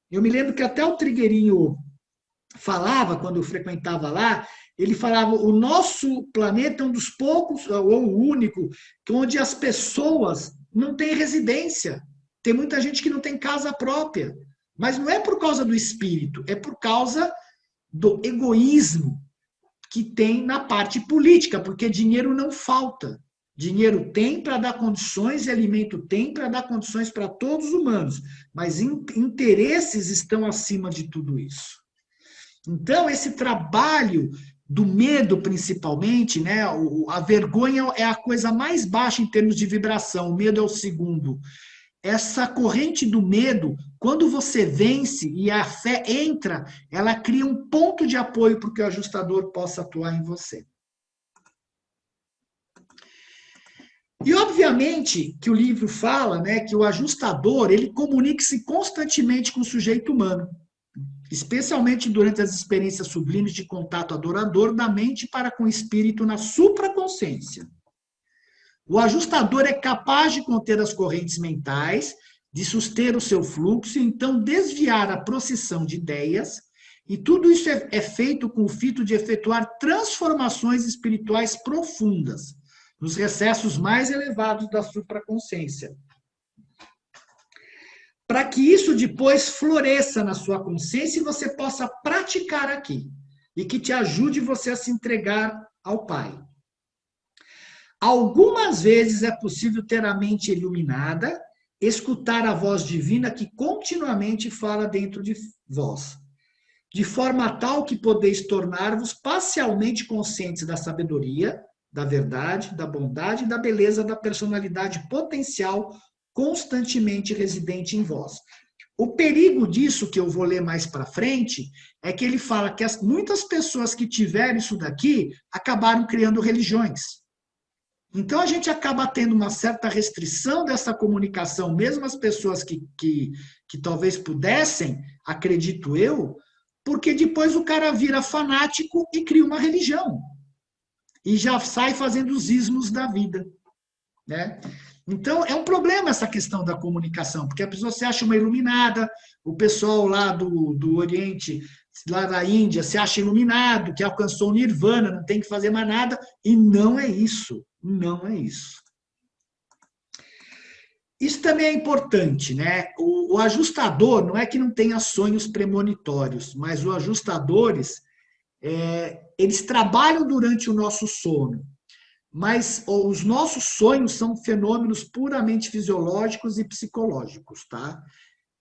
Eu me lembro que até o Trigueirinho falava, quando eu frequentava lá, ele falava, o nosso planeta é um dos poucos, ou o único, onde as pessoas não têm residência. Tem muita gente que não tem casa própria. Mas não é por causa do espírito, é por causa do egoísmo que tem na parte política, porque dinheiro não falta. Dinheiro tem para dar condições e alimento tem para dar condições para todos os humanos, mas interesses estão acima de tudo isso. Então, esse trabalho do medo, principalmente, né? A vergonha é a coisa mais baixa em termos de vibração, o medo é o segundo. Essa corrente do medo, quando você vence e a fé entra, ela cria um ponto de apoio para que o ajustador possa atuar em você. E, obviamente, que o livro fala, né, que o ajustador, ele comunica-se constantemente com o sujeito humano, especialmente durante as experiências sublimes de contato adorador da mente para com o espírito na supraconsciência. O ajustador é capaz de conter as correntes mentais, de suster o seu fluxo e então desviar a procissão de ideias, e tudo isso é feito com o fito de efetuar transformações espirituais profundas, nos recessos mais elevados da supraconsciência. Para que isso depois floresça na sua consciência e você possa praticar aqui, e que te ajude você a se entregar ao Pai. Algumas vezes é possível ter a mente iluminada, escutar a voz divina que continuamente fala dentro de vós, de forma tal que podeis tornar-vos parcialmente conscientes da sabedoria, da verdade, da bondade e da beleza da personalidade potencial constantemente residente em vós. O perigo disso, que eu vou ler mais para frente, é que ele fala que muitas pessoas que tiveram isso daqui acabaram criando religiões. Então, a gente acaba tendo uma certa restrição dessa comunicação, mesmo as pessoas que talvez pudessem, acredito eu, porque depois o cara vira fanático e cria uma religião. E já sai fazendo os ismos da vida, né? Então, é um problema essa questão da comunicação, porque a pessoa se acha uma iluminada, o pessoal lá do Oriente, lá da Índia, se acha iluminado, que alcançou o nirvana, não tem que fazer mais nada, e não é isso, não é isso. Isso também é importante, né? O ajustador não é que não tenha sonhos premonitórios, mas os ajustadores, eles trabalham durante o nosso sono, mas os nossos sonhos são fenômenos puramente fisiológicos e psicológicos, tá?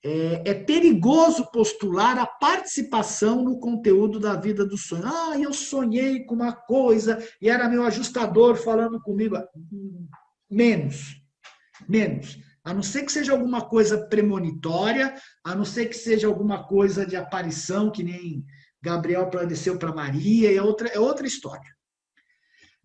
É perigoso postular a participação no conteúdo da vida do sonho. Ah, eu sonhei com uma coisa e era meu ajustador falando comigo. Menos. A não ser que seja alguma coisa premonitória, a não ser que seja alguma coisa de aparição, que nem Gabriel apareceu para Maria, é outra história.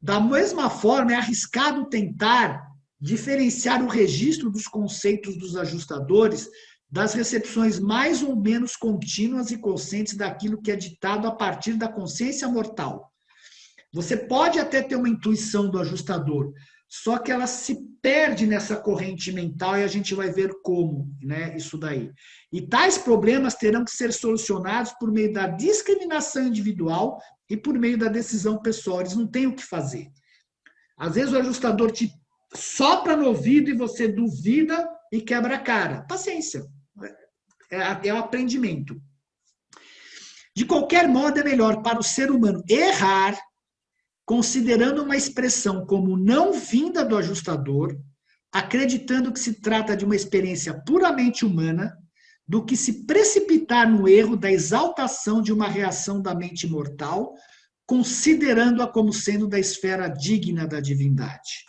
Da mesma forma, é arriscado tentar diferenciar o registro dos conceitos dos ajustadores das recepções mais ou menos contínuas e conscientes daquilo que é ditado a partir da consciência mortal. Você pode até ter uma intuição do ajustador, só que ela se perde nessa corrente mental e a gente vai ver como, né, isso daí. E tais problemas terão que ser solucionados por meio da discriminação individual e por meio da decisão pessoal. Eles não têm o que fazer. Às vezes o ajustador te sopra no ouvido e você duvida e quebra a cara. Paciência. É o aprendimento. De qualquer modo, é melhor para o ser humano errar, considerando uma expressão como não vinda do ajustador, acreditando que se trata de uma experiência puramente humana, do que se precipitar no erro da exaltação de uma reação da mente mortal, considerando-a como sendo da esfera digna da divindade.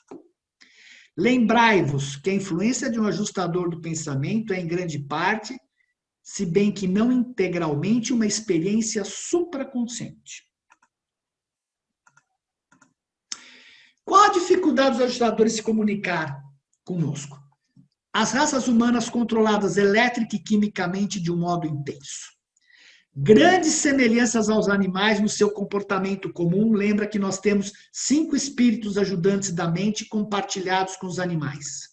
Lembrai-vos que a influência de um ajustador do pensamento é, em grande parte, se bem que não integralmente, uma experiência supraconsciente. Qual a dificuldade dos ajustadores se comunicar conosco? As raças humanas controladas elétrica e quimicamente de um modo intenso. Grandes semelhanças aos animais no seu comportamento comum. Lembra que nós temos 5 espíritos ajudantes da mente compartilhados com os animais.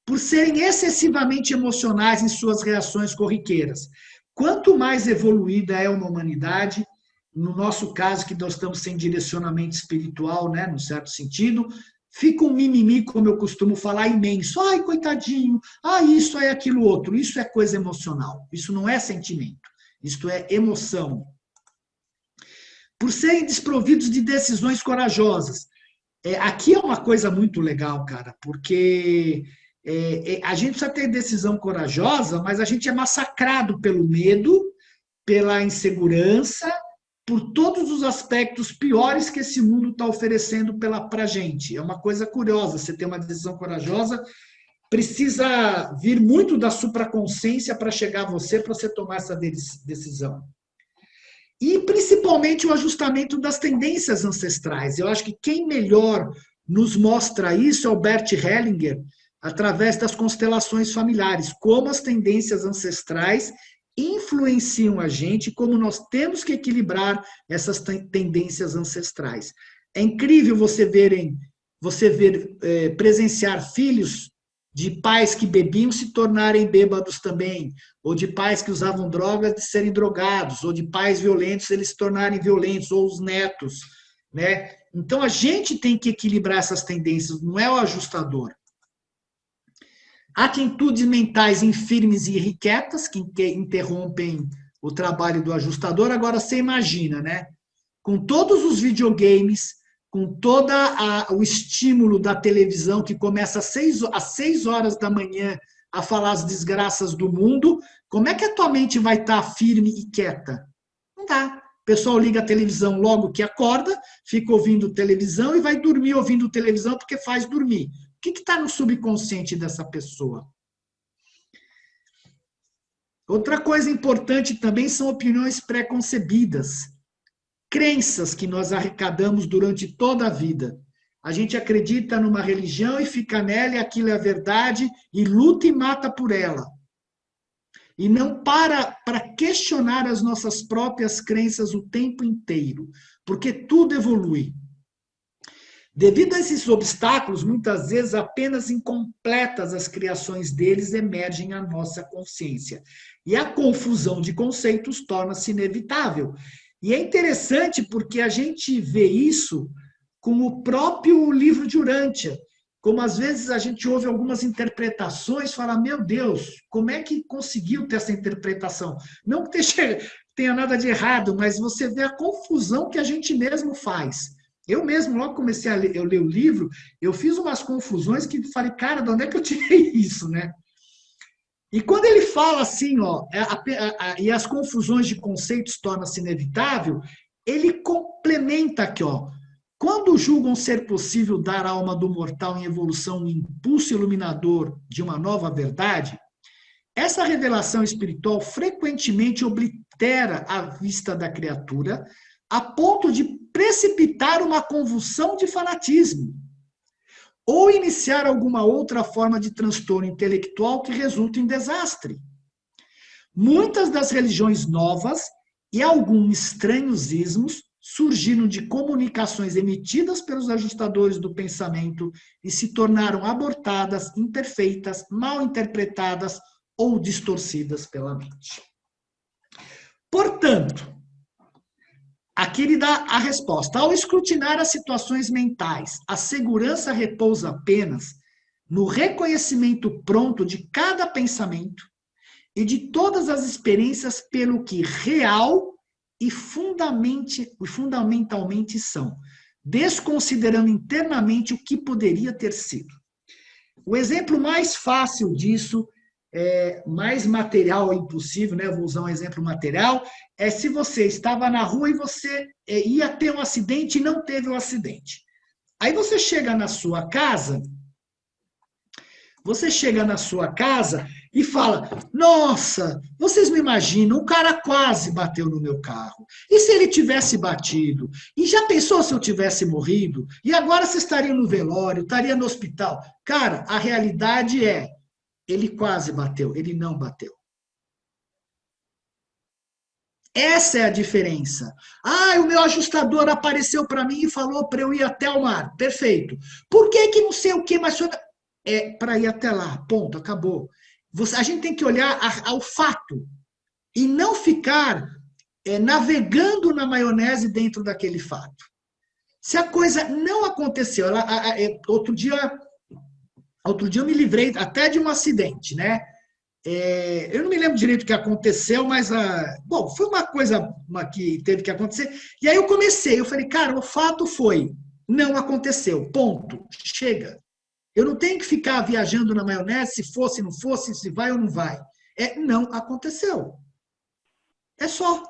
Por serem excessivamente emocionais em suas reações corriqueiras. Quanto mais evoluída é uma humanidade, no nosso caso, que nós estamos sem direcionamento espiritual, né, no certo sentido, fica um mimimi, como eu costumo falar, imenso. Ai, coitadinho, isso, aquilo outro. Isso é coisa emocional. Isso não é sentimento. Isto é emoção. Por serem desprovidos de decisões corajosas. Aqui é uma coisa muito legal, cara, porque a gente precisa ter decisão corajosa, mas a gente é massacrado pelo medo, pela insegurança, por todos os aspectos piores que esse mundo está oferecendo para a gente. É uma coisa curiosa, você ter uma decisão corajosa, precisa vir muito da supraconsciência para chegar a você, para você tomar essa decisão. E, principalmente, o ajustamento das tendências ancestrais. Eu acho que quem melhor nos mostra isso é o Bert Hellinger, através das constelações familiares, como as tendências ancestrais influenciam a gente, como nós temos que equilibrar essas tendências ancestrais. É incrível presenciar filhos de pais que bebiam se tornarem bêbados também, ou de pais que usavam drogas de serem drogados, ou de pais violentos eles se tornarem violentos, ou os netos, né? Então a gente tem que equilibrar essas tendências, não é o ajustador. Atitudes mentais infirmes e irrequietas que interrompem o trabalho do ajustador. Agora você imagina, né? Com todos os videogames, com todo o estímulo da televisão que começa às 6 horas da manhã a falar as desgraças do mundo, como é que a tua mente vai estar firme e quieta? Não dá. O pessoal liga a televisão logo que acorda, fica ouvindo televisão e vai dormir ouvindo televisão porque faz dormir. O que está no subconsciente dessa pessoa? Outra coisa importante também são opiniões pré-concebidas. Crenças que nós arrecadamos durante toda a vida. A gente acredita numa religião e fica nela, e aquilo é a verdade, e luta e mata por ela. E não para questionar as nossas próprias crenças o tempo inteiro, porque tudo evolui. Devido a esses obstáculos, muitas vezes apenas incompletas as criações deles emergem à nossa consciência. E a confusão de conceitos torna-se inevitável. E é interessante porque a gente vê isso com o próprio livro de Urântia. Como às vezes a gente ouve algumas interpretações e fala, meu Deus, como é que conseguiu ter essa interpretação? Não que tenha nada de errado, mas você vê a confusão que a gente mesmo faz. Eu mesmo, logo comecei a ler o livro, eu fiz umas confusões que falei, cara, de onde é que eu tirei isso, né? E quando ele fala assim, e as confusões de conceitos tornam-se inevitável, ele complementa aqui, quando julgam ser possível dar à alma do mortal em evolução um impulso iluminador de uma nova verdade, essa revelação espiritual frequentemente oblitera a vista da criatura a ponto de precipitar uma convulsão de fanatismo ou iniciar alguma outra forma de transtorno intelectual que resulte em desastre. Muitas das religiões novas e alguns estranhos ismos surgiram de comunicações emitidas pelos ajustadores do pensamento e se tornaram abortadas, imperfeitas, mal interpretadas ou distorcidas pela mente. Portanto, aqui ele dá a resposta. Ao escrutinar as situações mentais, a segurança repousa apenas no reconhecimento pronto de cada pensamento e de todas as experiências pelo que real e fundamentalmente são, desconsiderando internamente o que poderia ter sido. O exemplo mais fácil disso, mais material impossível, né? Vou usar um exemplo material, é se você estava na rua e você ia ter um acidente e não teve um acidente. Aí você chega na sua casa e fala, nossa, vocês não imaginam, o cara quase bateu no meu carro. E se ele tivesse batido? E já pensou se eu tivesse morrido? E agora você estaria no velório, estaria no hospital? Cara, a realidade é, ele quase bateu, ele não bateu. Essa é a diferença. O meu ajustador apareceu para mim e falou para eu ir até o mar. Perfeito. Por que não sei o que, mas é para ir até lá, ponto, acabou. A gente tem que olhar ao fato e não ficar navegando na maionese dentro daquele fato. Se a coisa não aconteceu, outro dia eu me livrei até de um acidente, né? Eu não me lembro direito o que aconteceu, mas foi uma coisa que teve que acontecer. E aí eu falei, cara, o fato foi, não aconteceu, ponto, chega. Eu não tenho que ficar viajando na maionese, se fosse, não fosse, se vai ou não vai. Não aconteceu. É só.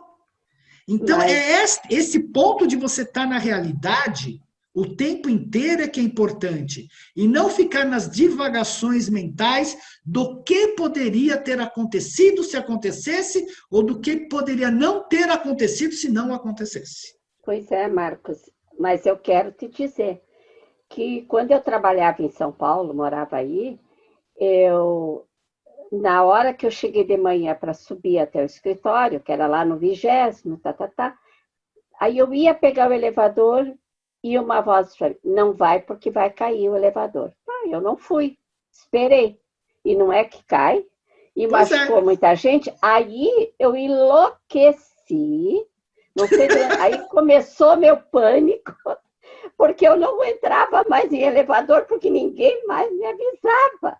Então, esse ponto de você estar na realidade, o tempo inteiro é que é importante. E não ficar nas divagações mentais do que poderia ter acontecido se acontecesse, ou do que poderia não ter acontecido se não acontecesse. Pois é, Marcos. Mas eu quero te dizer que quando eu trabalhava em São Paulo, morava aí, na hora que eu cheguei de manhã para subir até o escritório, que era lá no 20º, aí eu ia pegar o elevador e uma voz falou, não vai porque vai cair o elevador. Eu não fui, esperei. E não é que cai, e machucou muita gente. Aí eu enlouqueci, aí começou meu pânico, porque eu não entrava mais em elevador, porque ninguém mais me avisava.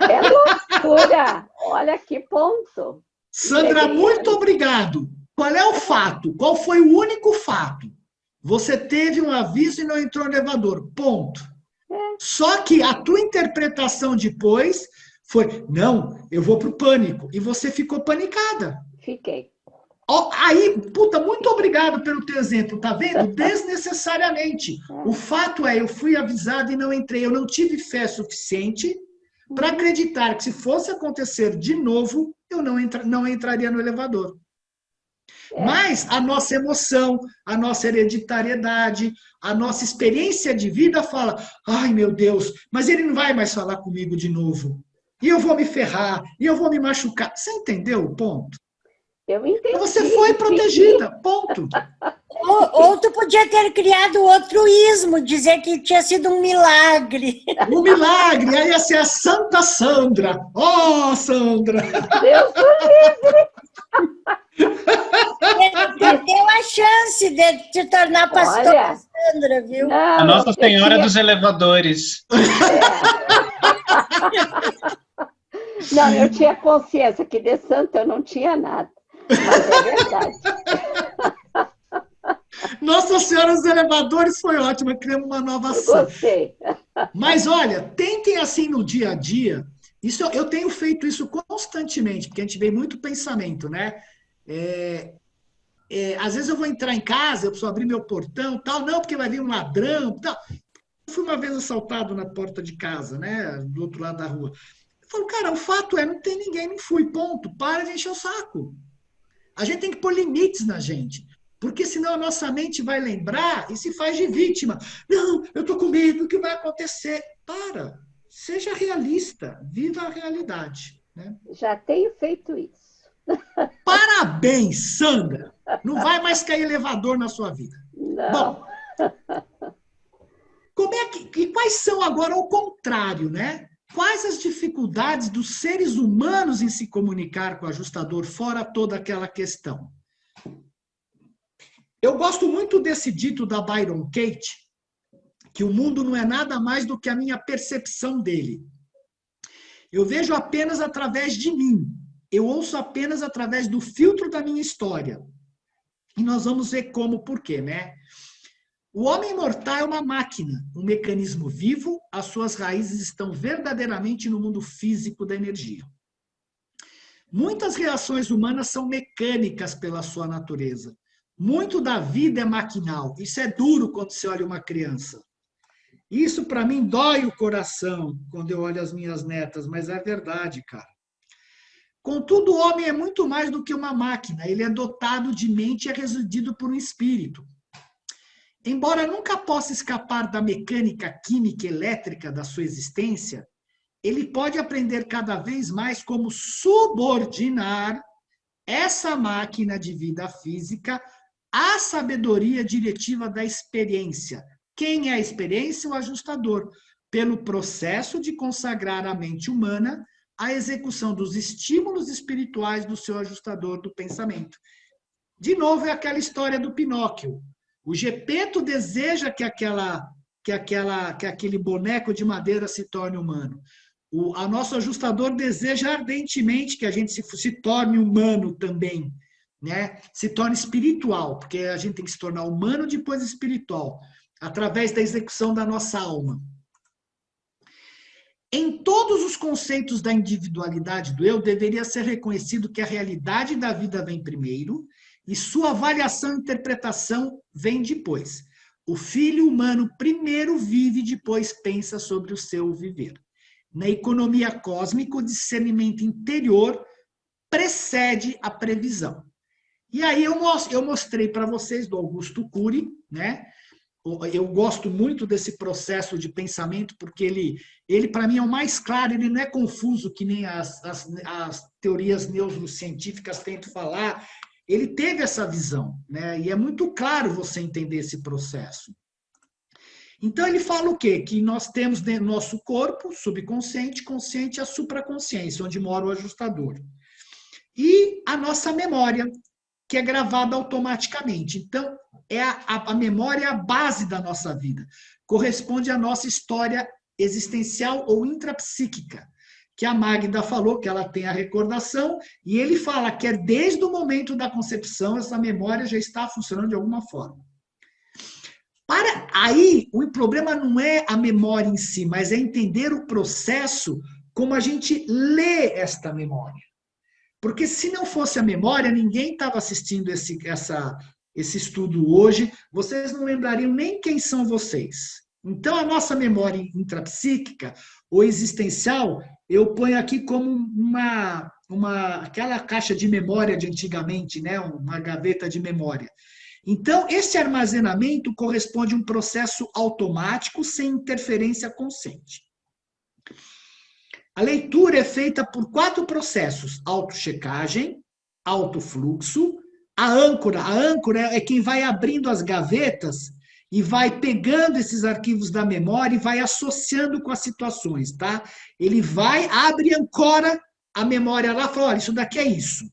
É loucura! Olha que ponto. Sandra, muito obrigado. Qual é o fato? Qual foi o único fato? Você teve um aviso e não entrou no elevador. Ponto. Só que a tua interpretação depois foi, não, eu vou para o pânico. E você ficou panicada. Fiquei. Aí, muito obrigado pelo teu exemplo, tá vendo? Desnecessariamente. O fato é, eu fui avisado e não entrei. Eu não tive fé suficiente para acreditar que se fosse acontecer de novo, eu não entraria no elevador. Mas a nossa emoção, a nossa hereditariedade, a nossa experiência de vida fala, ai meu Deus, mas ele não vai mais falar comigo de novo. E eu vou me ferrar, e eu vou me machucar. Você entendeu o ponto? Eu entendi. Você foi protegida, ponto. Ou tu podia ter criado outro ismo, dizer que tinha sido um milagre. Um milagre, aí ia ser a Santa Sandra. Sandra! Deus do livre! Perdeu a chance de te tornar pastora Sandra, viu? Não, a Nossa Senhora dos Elevadores. Não, eu tinha consciência que de santo eu não tinha nada. Mas é verdade. Nossa Senhora dos Elevadores foi ótima, criamos uma nova ação. Gostei. Mas olha, tentem assim no dia a dia. Eu tenho feito isso constantemente, porque a gente vê muito pensamento, né? Às vezes eu vou entrar em casa, eu preciso abrir meu portão, tal, não, porque vai vir um ladrão, tal. Eu fui uma vez assaltado na porta de casa, né? Do outro lado da rua. Eu falo, cara, o fato é, não tem ninguém, não fui, ponto. Para de encher o saco. A gente tem que pôr limites na gente. Porque senão a nossa mente vai lembrar e se faz de vítima. Não, eu estou com medo, o que vai acontecer? Para, seja realista, viva a realidade. Né? Já tenho feito isso. Parabéns, Sandra! Não vai mais cair elevador na sua vida. Não. Bom, e quais são agora o contrário, né? Quais as dificuldades dos seres humanos em se comunicar com o ajustador, fora toda aquela questão? Eu gosto muito desse dito da Byron Katie, que o mundo não é nada mais do que a minha percepção dele. Eu vejo apenas através de mim. Eu ouço apenas através do filtro da minha história. E nós vamos ver como, por quê, né? O homem mortal é uma máquina, um mecanismo vivo, as suas raízes estão verdadeiramente no mundo físico da energia. Muitas reações humanas são mecânicas pela sua natureza. Muito da vida é maquinal. Isso é duro quando você olha uma criança. Isso, para mim, dói o coração quando eu olho as minhas netas, mas é verdade, cara. Contudo, o homem é muito mais do que uma máquina. Ele é dotado de mente e é residido por um espírito. Embora nunca possa escapar da mecânica química e elétrica da sua existência, ele pode aprender cada vez mais como subordinar essa máquina de vida física à sabedoria diretiva da experiência. Quem é a experiência? O ajustador, pelo processo de consagrar a mente humana à execução dos estímulos espirituais do seu ajustador do pensamento. De novo, é aquela história do Pinóquio. O Gepeto deseja que aquele boneco de madeira se torne humano. A nosso ajustador deseja ardentemente que a gente se torne humano também, né? Se torne espiritual, porque a gente tem que se tornar humano depois espiritual, através da execução da nossa alma. Em todos os conceitos da individualidade do eu, deveria ser reconhecido que a realidade da vida vem primeiro e sua avaliação e interpretação vem depois. O filho humano primeiro vive, depois pensa sobre o seu viver. Na economia cósmica, o discernimento interior precede a previsão. E aí eu mostrei para vocês do Augusto Cury, né? Eu gosto muito desse processo de pensamento, porque ele para mim é o mais claro, ele não é confuso, que nem as teorias neurocientíficas tentam falar. Ele teve essa visão, né? E é muito claro você entender esse processo. Então, ele fala o quê? Que nós temos dentro do nosso corpo, subconsciente, consciente e a supraconsciência, onde mora o ajustador. E a nossa memória, que é gravada automaticamente. Então, a memória é a base da nossa vida. Corresponde à nossa história existencial ou intrapsíquica, que a Magda falou que ela tem a recordação, e ele fala que é desde o momento da concepção, essa memória já está funcionando de alguma forma. Aí, o problema não é a memória em si, mas é entender o processo como a gente lê esta memória. Porque se não fosse a memória, ninguém estava assistindo esse estudo hoje, vocês não lembrariam nem quem são vocês. Então, a nossa memória intrapsíquica ou existencial, eu ponho aqui como aquela caixa de memória de antigamente, né? Uma gaveta de memória. Então, esse armazenamento corresponde a um processo automático sem interferência consciente. A leitura é feita por 4 processos: autochecagem, autofluxo, a âncora. A âncora é quem vai abrindo as gavetas e vai pegando esses arquivos da memória e vai associando com as situações, tá? Ele abre e ancora a memória lá e fala, olha, isso daqui é isso.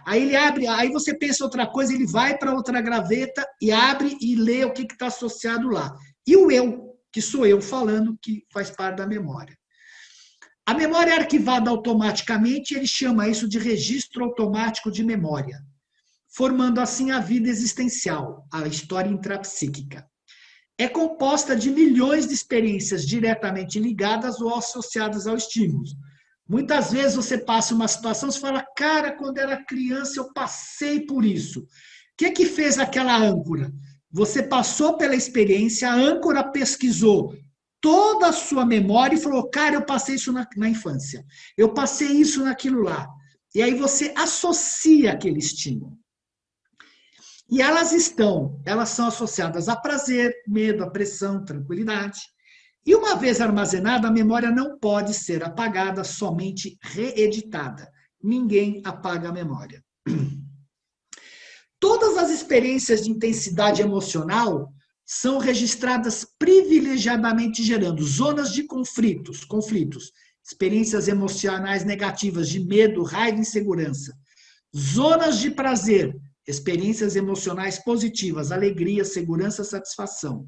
Aí ele abre, aí você pensa outra coisa, ele vai para outra gaveta e abre e lê o que está associado lá. E o eu, que sou eu falando, que faz parte da memória. A memória é arquivada automaticamente, ele chama isso de registro automático de memória, formando assim a vida existencial, a história intrapsíquica. É composta de milhões de experiências diretamente ligadas ou associadas ao estímulo. Muitas vezes você passa uma situação, você fala, cara, quando era criança eu passei por isso. O que fez aquela âncora? Você passou pela experiência, a âncora pesquisou toda a sua memória e falou, cara, eu passei isso na infância. Eu passei isso naquilo lá. E aí você associa aquele estímulo. E elas são associadas a prazer, medo, apressão, tranquilidade. E uma vez armazenada, a memória não pode ser apagada, somente reeditada. Ninguém apaga a memória. Todas Todas as experiências de intensidade emocional são registradas privilegiadamente gerando zonas de conflitos, experiências emocionais negativas de medo, raiva e insegurança. Zonas de prazer, experiências emocionais positivas, alegria, segurança, satisfação.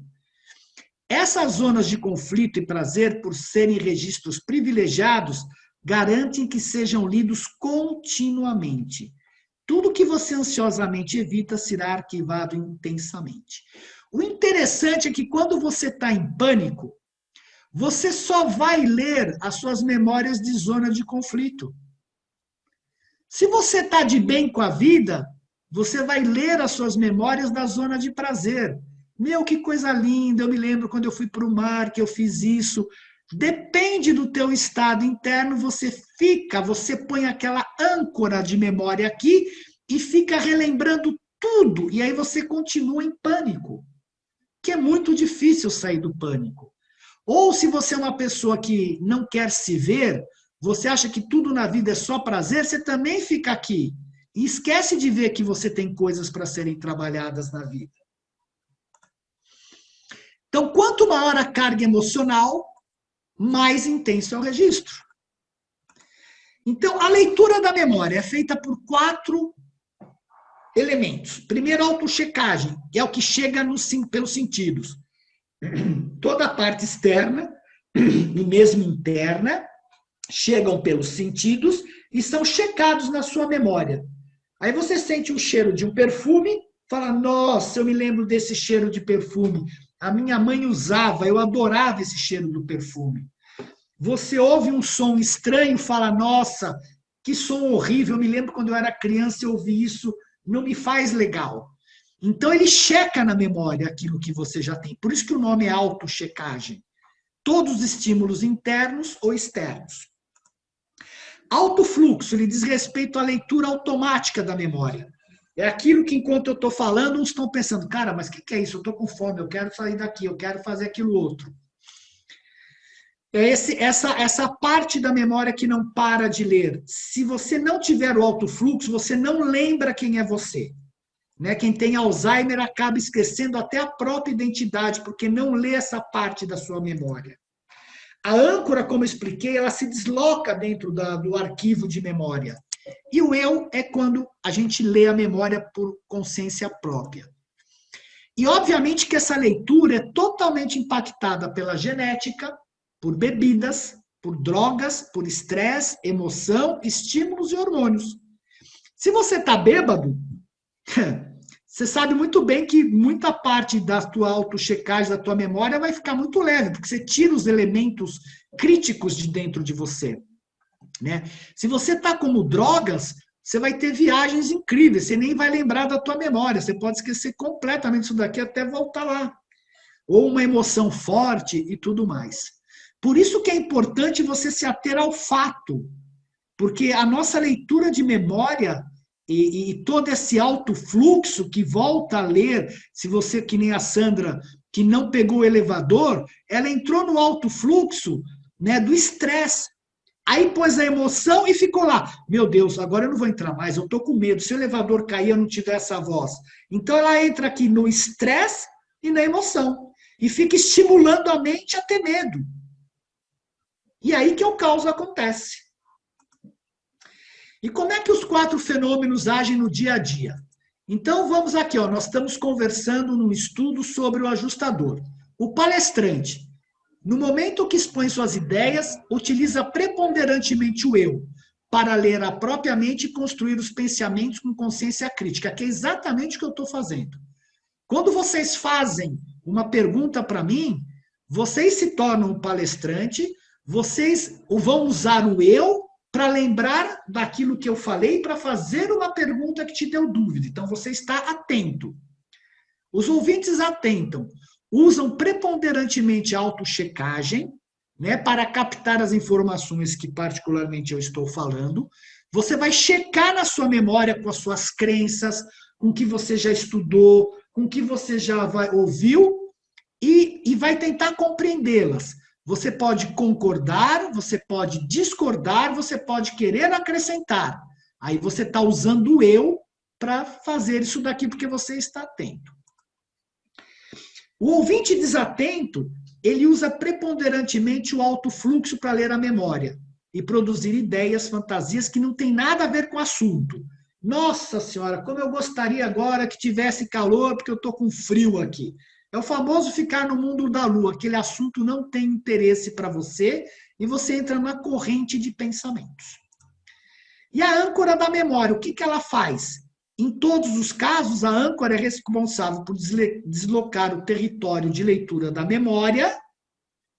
Essas zonas de conflito e prazer, por serem registros privilegiados, garantem que sejam lidos continuamente. Tudo que você ansiosamente evita será arquivado intensamente. O interessante é que quando você está em pânico, você só vai ler as suas memórias de zona de conflito. Se você está de bem com a vida, você vai ler as suas memórias da zona de prazer. Meu, que coisa linda, eu me lembro quando eu fui para o mar, que eu fiz isso. Depende do teu estado interno, você põe aquela âncora de memória aqui e fica relembrando tudo. E aí você continua em pânico, que é muito difícil sair do pânico. Ou se você é uma pessoa que não quer se ver, você acha que tudo na vida é só prazer, você também fica aqui. E esquece de ver que você tem coisas para serem trabalhadas na vida. Então, quanto maior a carga emocional, mais intenso é o registro. Então, a leitura da memória é feita por 4 elementos. Primeiro, a autochecagem, que é o que chega pelos sentidos. Toda a parte externa e mesmo interna chegam pelos sentidos e são checados na sua memória. Aí você sente o cheiro de um perfume, fala, nossa, eu me lembro desse cheiro de perfume. A minha mãe usava, eu adorava esse cheiro do perfume. Você ouve um som estranho, fala, nossa, que som horrível, eu me lembro quando eu era criança, eu ouvi isso, não me faz legal. Então ele checa na memória aquilo que você já tem. Por isso que o nome é autochecagem. Todos os estímulos internos ou externos. Autofluxo, ele diz respeito à leitura automática da memória. É aquilo que, enquanto eu estou falando, uns estão pensando, cara, mas o que é isso? Eu estou com fome, eu quero sair daqui, eu quero fazer aquilo outro. É essa parte da memória que não para de ler. Se você não tiver o autofluxo, você não lembra quem é você. Né? Quem tem Alzheimer acaba esquecendo até a própria identidade, porque não lê essa parte da sua memória. A âncora, como eu expliquei, ela se desloca dentro do arquivo de memória. E o eu é quando a gente lê a memória por consciência própria. E, obviamente, que essa leitura é totalmente impactada pela genética, por bebidas, por drogas, por estresse, emoção, estímulos e hormônios. Se você está bêbado, você sabe muito bem que muita parte da tua autochecagem, da tua memória, vai ficar muito leve, porque você tira os elementos críticos de dentro de você. Né? Se você está como drogas, você vai ter viagens incríveis, você nem vai lembrar da tua memória, você pode esquecer completamente isso daqui até voltar lá. Ou uma emoção forte e tudo mais. Por isso que é importante você se ater ao fato, porque a nossa leitura de memória e todo esse alto fluxo que volta a ler, se você, que nem a Sandra, que não pegou o elevador, ela entrou no alto fluxo, né, do estresse. Aí pôs a emoção e ficou lá. Meu Deus, agora eu não vou entrar mais, eu estou com medo. Se o elevador cair, eu não tiver essa voz. Então ela entra aqui no estresse e na emoção. E fica estimulando a mente a ter medo. E aí que o caos acontece. E como é que os 4 fenômenos agem no dia a dia? Então vamos aqui, nós estamos conversando num estudo sobre o ajustador. O palestrante, no momento que expõe suas ideias, utiliza preponderantemente o eu, para ler a própria mente e construir os pensamentos com consciência crítica, que é exatamente o que eu estou fazendo. Quando vocês fazem uma pergunta para mim, vocês se tornam um palestrante, vocês vão usar o eu para lembrar daquilo que eu falei, para fazer uma pergunta que te deu dúvida. Então, você está atento. Os ouvintes atentam, usam preponderantemente a autochecagem, né, para captar as informações que particularmente eu estou falando. Você vai checar na sua memória com as suas crenças, com o que você já estudou, com o que você já ouviu, e vai tentar compreendê-las. Você pode concordar, você pode discordar, você pode querer acrescentar. Aí você está usando o eu para fazer isso daqui, porque você está atento. O ouvinte desatento, ele usa preponderantemente o alto fluxo para ler a memória e produzir ideias, fantasias que não tem nada a ver com o assunto. Nossa Senhora, como eu gostaria agora que tivesse calor, porque eu estou com frio aqui. É o famoso ficar no mundo da lua, aquele assunto não tem interesse para você e você entra na corrente de pensamentos. E a âncora da memória, o que ela faz? Em todos os casos, a âncora é responsável por deslocar o território de leitura da memória,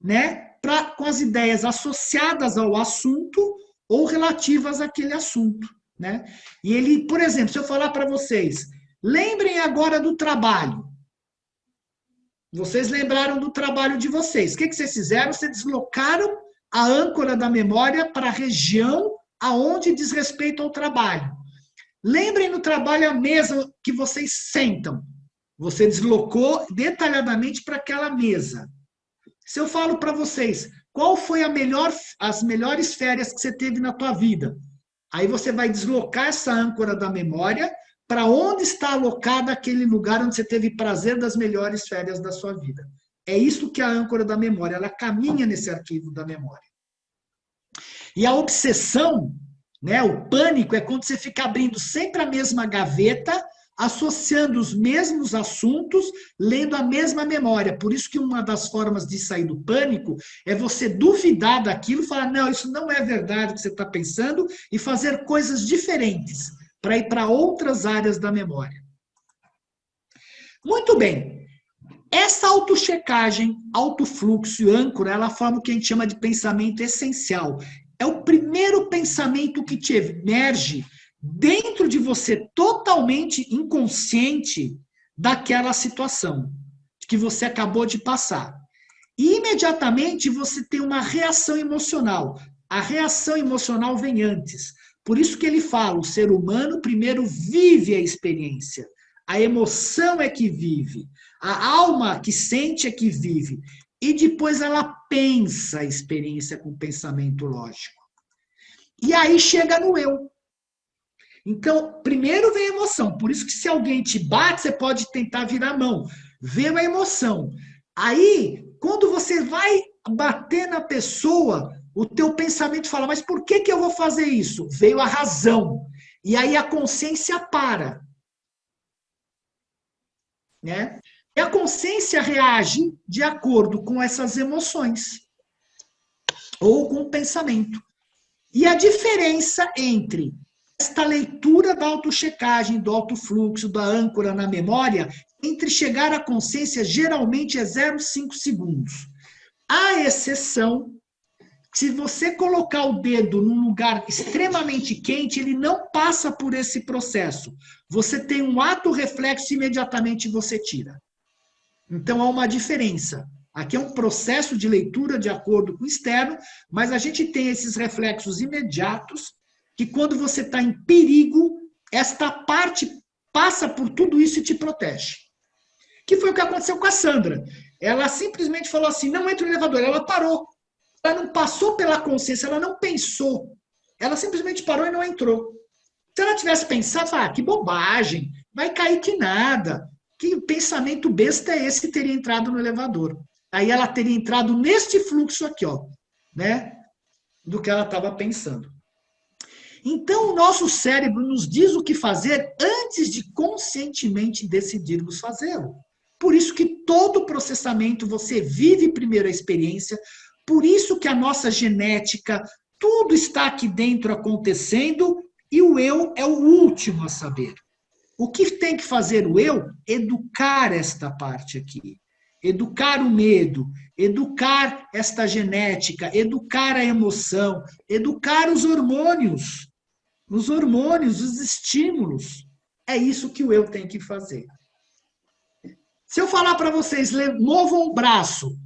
né, com as ideias associadas ao assunto ou relativas àquele assunto. Né? E ele, por exemplo, se eu falar para vocês, lembrem agora do trabalho. Vocês lembraram do trabalho de vocês. O que vocês fizeram? Vocês deslocaram a âncora da memória para a região aonde diz respeito ao trabalho. Lembrem no trabalho a mesa que vocês sentam. Você deslocou detalhadamente para aquela mesa. Se eu falo para vocês, qual foi as melhores férias que você teve na tua vida? Aí você vai deslocar essa âncora da memória para onde está alocado aquele lugar onde você teve prazer das melhores férias da sua vida. É isso que é a âncora da memória, ela caminha nesse arquivo da memória. E a obsessão, né, o pânico, é quando você fica abrindo sempre a mesma gaveta, associando os mesmos assuntos, lendo a mesma memória. Por isso que uma das formas de sair do pânico é você duvidar daquilo, falar, não, isso não é verdade o que você está pensando, e fazer coisas diferentes, para ir para outras áreas da memória. Muito bem. Essa autochecagem, autofluxo e âncora, ela forma o que a gente chama de pensamento essencial. É o primeiro pensamento que te emerge dentro de você, totalmente inconsciente daquela situação que você acabou de passar. E imediatamente você tem uma reação emocional. A reação emocional vem antes. Por isso que ele fala, o ser humano primeiro vive a experiência. A emoção é que vive. A alma que sente é que vive. E depois ela pensa a experiência com pensamento lógico. E aí chega no eu. Então, primeiro vem a emoção. Por isso que se alguém te bate, você pode tentar virar a mão. Veio a emoção. Aí, quando você vai bater na pessoa, o teu pensamento fala, mas por que eu vou fazer isso? Veio a razão. E aí a consciência para. Né? E a consciência reage de acordo com essas emoções. Ou com o pensamento. E a diferença entre esta leitura da autochecagem, do autofluxo, da âncora na memória, entre chegar à consciência, geralmente é 0,5 segundos. A exceção, se você colocar o dedo num lugar extremamente quente, ele não passa por esse processo. Você tem um ato reflexo e imediatamente você tira. Então, há uma diferença. Aqui é um processo de leitura de acordo com o externo, mas a gente tem esses reflexos imediatos, que quando você está em perigo, esta parte passa por tudo isso e te protege. Que foi o que aconteceu com a Sandra. Ela simplesmente falou assim, não entra no elevador. Ela parou. Ela não passou pela consciência, ela não pensou. Ela simplesmente parou e não entrou. Se ela tivesse pensado, que bobagem, vai cair que nada. Que pensamento besta é esse que teria entrado no elevador? Aí ela teria entrado neste fluxo aqui, ó, né? Do que ela estava pensando. Então, o nosso cérebro nos diz o que fazer antes de conscientemente decidirmos fazê-lo. Por isso que todo processamento, você vive primeiro a experiência, por isso que a nossa genética, tudo está aqui dentro acontecendo, e o eu é o último a saber. O que tem que fazer o eu? Educar esta parte aqui. Educar o medo, educar esta genética, educar a emoção, educar os hormônios, os estímulos. É isso que o eu tem que fazer. Se eu falar para vocês, movam o braço,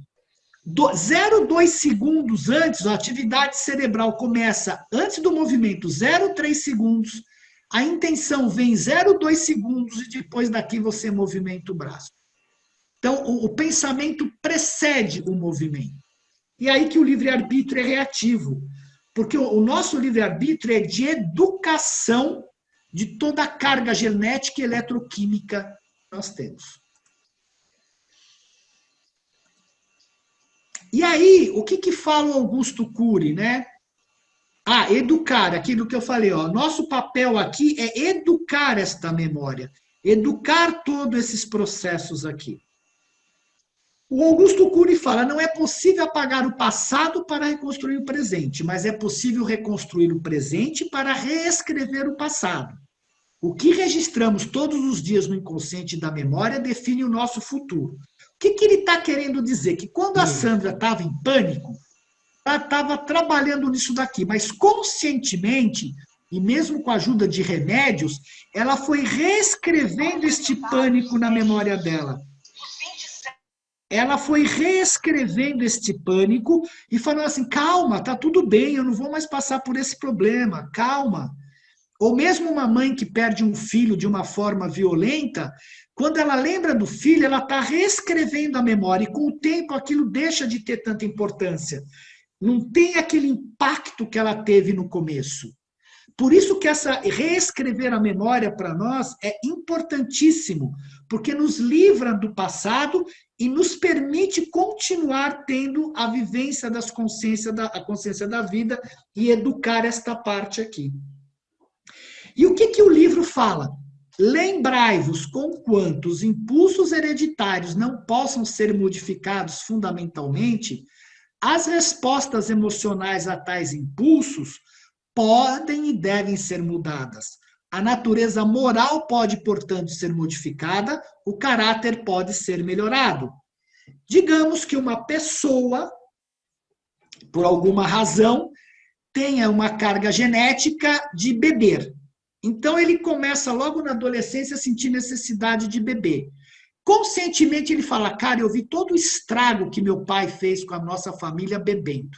0,2 segundos antes, a atividade cerebral começa antes do movimento, 0,3 segundos, a intenção vem 0,2 segundos e depois daqui você movimenta o braço. Então, o pensamento precede o movimento. E aí que o livre-arbítrio é reativo. Porque o nosso livre-arbítrio é de educação de toda a carga genética e eletroquímica que nós temos. E aí, o que fala o Augusto Cury, né? Educar, aquilo que eu falei, ó, nosso papel aqui é educar esta memória, educar todos esses processos aqui. O Augusto Cury fala, não é possível apagar o passado para reconstruir o presente, mas é possível reconstruir o presente para reescrever o passado. O que registramos todos os dias no inconsciente da memória define o nosso futuro. O que ele está querendo dizer? Que quando a Sandra estava em pânico, ela estava trabalhando nisso daqui, mas conscientemente, e mesmo com a ajuda de remédios, ela foi reescrevendo este pânico na memória dela. Ela foi reescrevendo este pânico e falando assim, calma, tá tudo bem, eu não vou mais passar por esse problema, calma. Ou mesmo uma mãe que perde um filho de uma forma violenta, quando ela lembra do filho, ela está reescrevendo a memória, e com o tempo aquilo deixa de ter tanta importância. Não tem aquele impacto que ela teve no começo. Por isso que essa reescrever a memória para nós é importantíssimo, porque nos livra do passado e nos permite continuar tendo a vivência a consciência da vida e educar esta parte aqui. E o que o livro fala? Lembrai-vos, conquanto os impulsos hereditários não possam ser modificados fundamentalmente, as respostas emocionais a tais impulsos podem e devem ser mudadas. A natureza moral pode, portanto, ser modificada, o caráter pode ser melhorado. Digamos que uma pessoa, por alguma razão, tenha uma carga genética de beber. Então, ele começa logo na adolescência a sentir necessidade de beber. Conscientemente, ele fala, cara, eu vi todo o estrago que meu pai fez com a nossa família bebendo.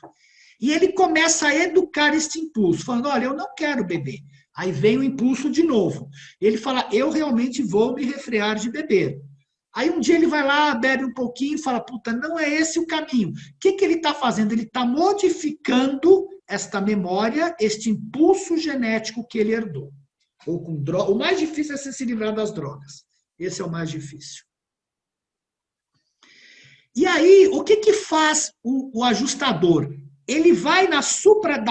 E ele começa a educar este impulso, falando, olha, eu não quero beber. Aí vem o impulso de novo. Ele fala, eu realmente vou me refrear de beber. Aí um dia ele vai lá, bebe um pouquinho e fala, puta, não é esse o caminho. O que ele está fazendo? Ele está modificando esta memória, este impulso genético que ele herdou. Ou com droga. O mais difícil é se livrar das drogas. Esse é o mais difícil. E aí, o que faz o ajustador? Ele vai da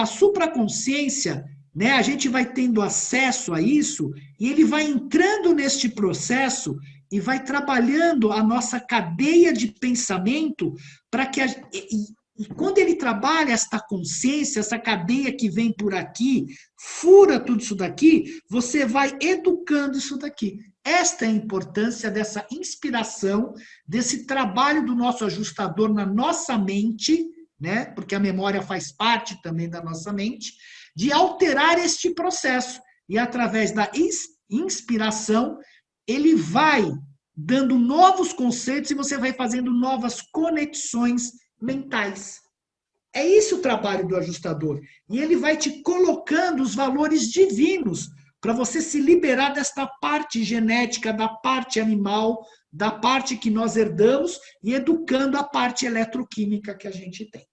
supraconsciência, né? A gente vai tendo acesso a isso, e ele vai entrando neste processo e vai trabalhando a nossa cadeia de pensamento para que e quando ele trabalha esta consciência, essa cadeia que vem por aqui, fura tudo isso daqui, você vai educando isso daqui. Esta é a importância dessa inspiração, desse trabalho do nosso ajustador na nossa mente, né? Porque a memória faz parte também da nossa mente, de alterar este processo. E através da inspiração, ele vai dando novos conceitos e você vai fazendo novas conexões mentais. É isso o trabalho do ajustador. E ele vai te colocando os valores divinos para você se liberar desta parte genética, da parte animal, da parte que nós herdamos e educando a parte eletroquímica que a gente tem.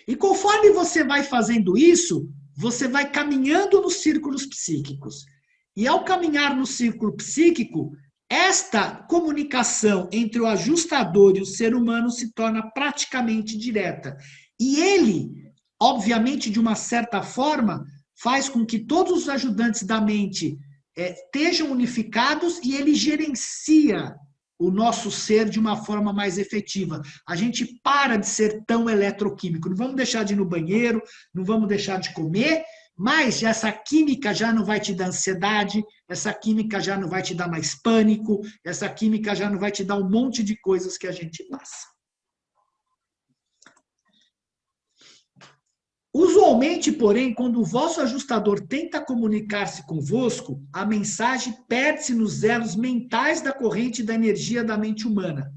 E conforme você vai fazendo isso, você vai caminhando nos círculos psíquicos. E ao caminhar no círculo psíquico, esta comunicação entre o ajustador e o ser humano se torna praticamente direta. E ele, obviamente, de uma certa forma, faz com que todos os ajudantes da mente estejam unificados e ele gerencia o nosso ser de uma forma mais efetiva. A gente para de ser tão eletroquímico. Não vamos deixar de ir no banheiro, não vamos deixar de comer, mas essa química já não vai te dar ansiedade, essa química já não vai te dar mais pânico, essa química já não vai te dar um monte de coisas que a gente passa. Usualmente, porém, quando o vosso ajustador tenta comunicar-se convosco, a mensagem perde-se nos elos mentais da corrente da energia da mente humana.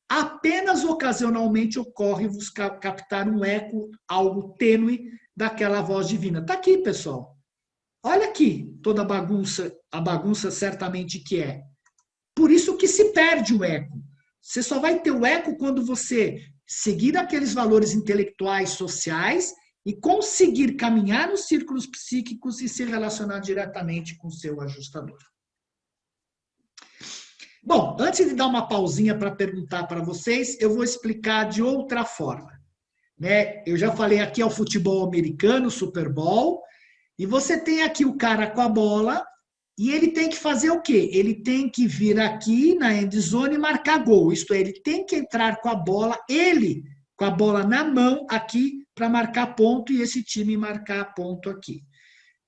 Apenas ocasionalmente ocorre-vos captar um eco, algo tênue, daquela voz divina. Está aqui, pessoal. Olha aqui toda a bagunça certamente que é. Por isso que se perde o eco. Você só vai ter o eco quando você seguir aqueles valores intelectuais, sociais, e conseguir caminhar nos círculos psíquicos e se relacionar diretamente com o seu ajustador. Bom, antes de dar uma pausinha para perguntar para vocês, eu vou explicar de outra forma. Né? Eu já falei aqui, é o futebol americano, Super Bowl, e você tem aqui o cara com a bola, e ele tem que fazer o quê? Ele tem que vir aqui na end zone e marcar gol. Isto é, ele tem que entrar com a bola, ele com a bola na mão aqui para marcar ponto e esse time marcar ponto aqui.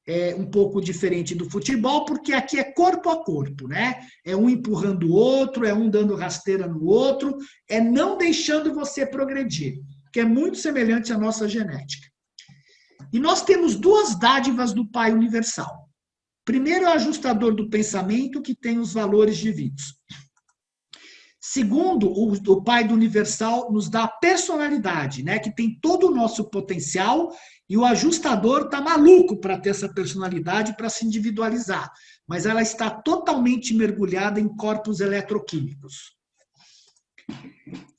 É um pouco diferente do futebol, porque aqui é corpo a corpo, né? É um empurrando o outro, é um dando rasteira no outro, é não deixando você progredir, que é muito semelhante à nossa genética. E nós temos duas dádivas do Pai Universal. Primeiro é o ajustador do pensamento, que tem os valores divinos. Segundo, o Pai do Universal nos dá a personalidade, né? Que tem todo o nosso potencial, e o ajustador está maluco para ter essa personalidade, para se individualizar. Mas ela está totalmente mergulhada em corpos eletroquímicos.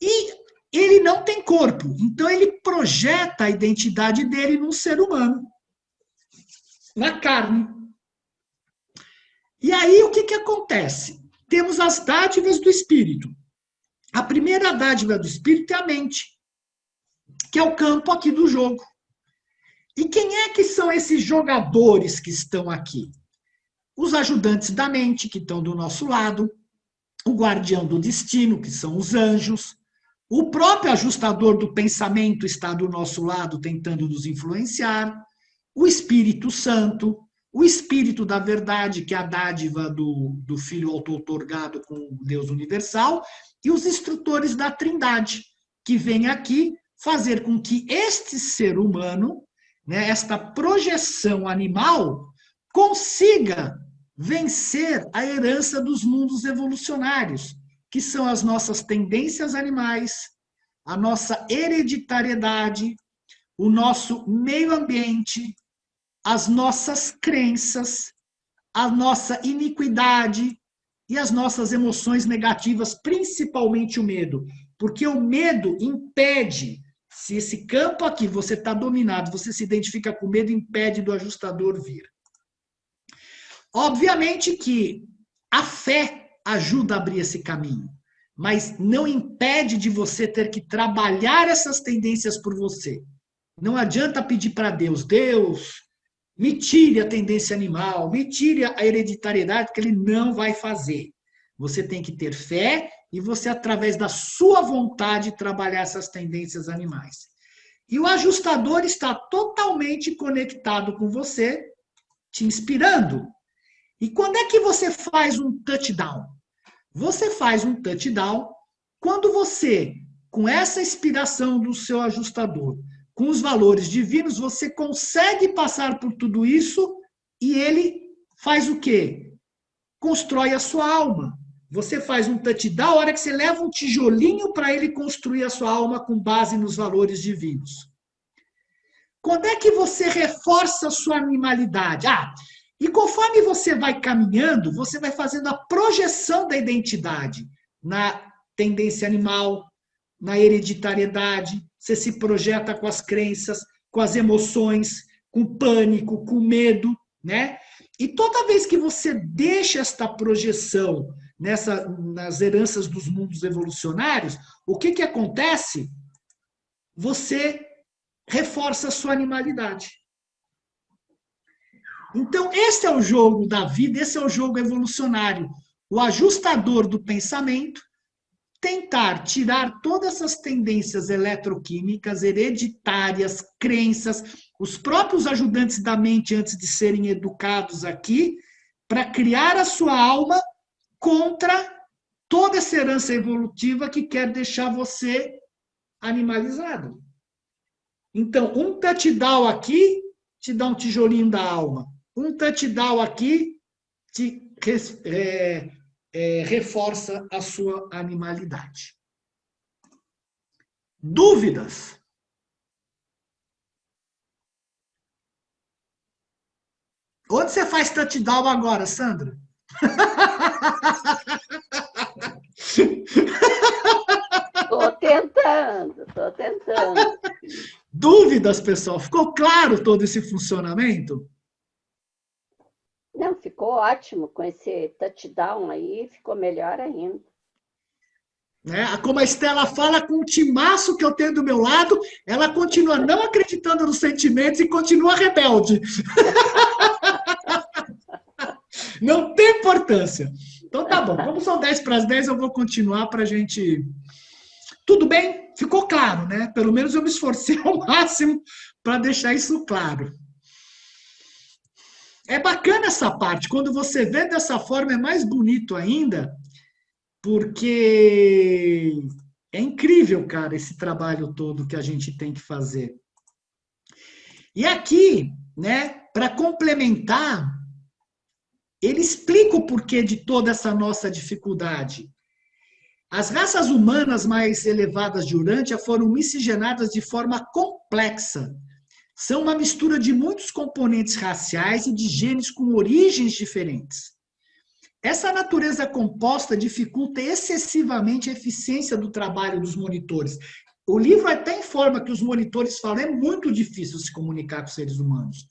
E ele não tem corpo, então ele projeta a identidade dele num ser humano, na carne. E aí o que acontece? Temos as dádivas do espírito. A primeira dádiva do espírito é a mente, que é o campo aqui do jogo. E quem é que são esses jogadores que estão aqui? Os ajudantes da mente, que estão do nosso lado, o guardião do destino, que são os anjos, o próprio ajustador do pensamento está do nosso lado, tentando nos influenciar, o Espírito Santo, o Espírito da Verdade, que é a dádiva do Filho auto-outorgado com Deus universal, e os instrutores da Trindade, que vêm aqui fazer com que este ser humano, né, esta projeção animal, consiga vencer a herança dos mundos evolucionários, que são as nossas tendências animais, a nossa hereditariedade, o nosso meio ambiente, as nossas crenças, a nossa iniquidade e as nossas emoções negativas, principalmente o medo. Porque o medo impede, se esse campo aqui você está dominado, você se identifica com medo, impede do ajustador vir. Obviamente que a fé ajuda a abrir esse caminho, mas não impede de você ter que trabalhar essas tendências por você. Não adianta pedir para Deus, Deus, me tire a tendência animal, me tire a hereditariedade, porque ele não vai fazer. Você tem que ter fé e você, através da sua vontade, trabalhar essas tendências animais. E o ajustador está totalmente conectado com você, te inspirando. E quando é que você faz um touchdown? Você faz um touchdown quando você, com essa inspiração do seu ajustador, com os valores divinos, você consegue passar por tudo isso e ele faz o quê? Constrói a sua alma. Você faz um touchdown, a hora que você leva um tijolinho para ele construir a sua alma com base nos valores divinos. Quando é que você reforça a sua animalidade? E conforme você vai caminhando, você vai fazendo a projeção da identidade na tendência animal, na hereditariedade, você se projeta com as crenças, com as emoções, com pânico, com medo, né? E toda vez que você deixa esta projeção nas heranças dos mundos evolucionários, o que acontece? Você reforça a sua animalidade. Então, esse é o jogo da vida, esse é o jogo evolucionário. O ajustador do pensamento, tentar tirar todas essas tendências eletroquímicas, hereditárias, crenças, os próprios ajudantes da mente antes de serem educados aqui, para criar a sua alma contra toda essa herança evolutiva que quer deixar você animalizado. Então, um touchdown aqui te dá um tijolinho da alma. Um touchdown aqui te reforça a sua animalidade. Dúvidas? Onde você faz touchdown agora, Sandra? Estou tentando. dúvidas, pessoal? Ficou claro todo esse funcionamento? Não, ficou ótimo. Com esse touchdown aí, ficou melhor ainda. Como a Estela fala, com o timaço que eu tenho do meu lado, ela continua não acreditando nos sentimentos e continua rebelde. Não tem importância. Então tá bom, como são 10 para as 10, eu vou continuar para a gente... Tudo bem? Ficou claro, né? Pelo menos eu me esforcei ao máximo para deixar isso claro. É bacana essa parte, quando você vê dessa forma é mais bonito ainda, porque é incrível, cara, esse trabalho todo que a gente tem que fazer. E aqui, né, para complementar, ele explica o porquê de toda essa nossa dificuldade. As raças humanas mais elevadas de Urântia foram miscigenadas de forma complexa. São uma mistura de muitos componentes raciais e de genes com origens diferentes. Essa natureza composta dificulta excessivamente a eficiência do trabalho dos monitores. O livro até informa que os monitores falam é muito difícil se comunicar com seres humanos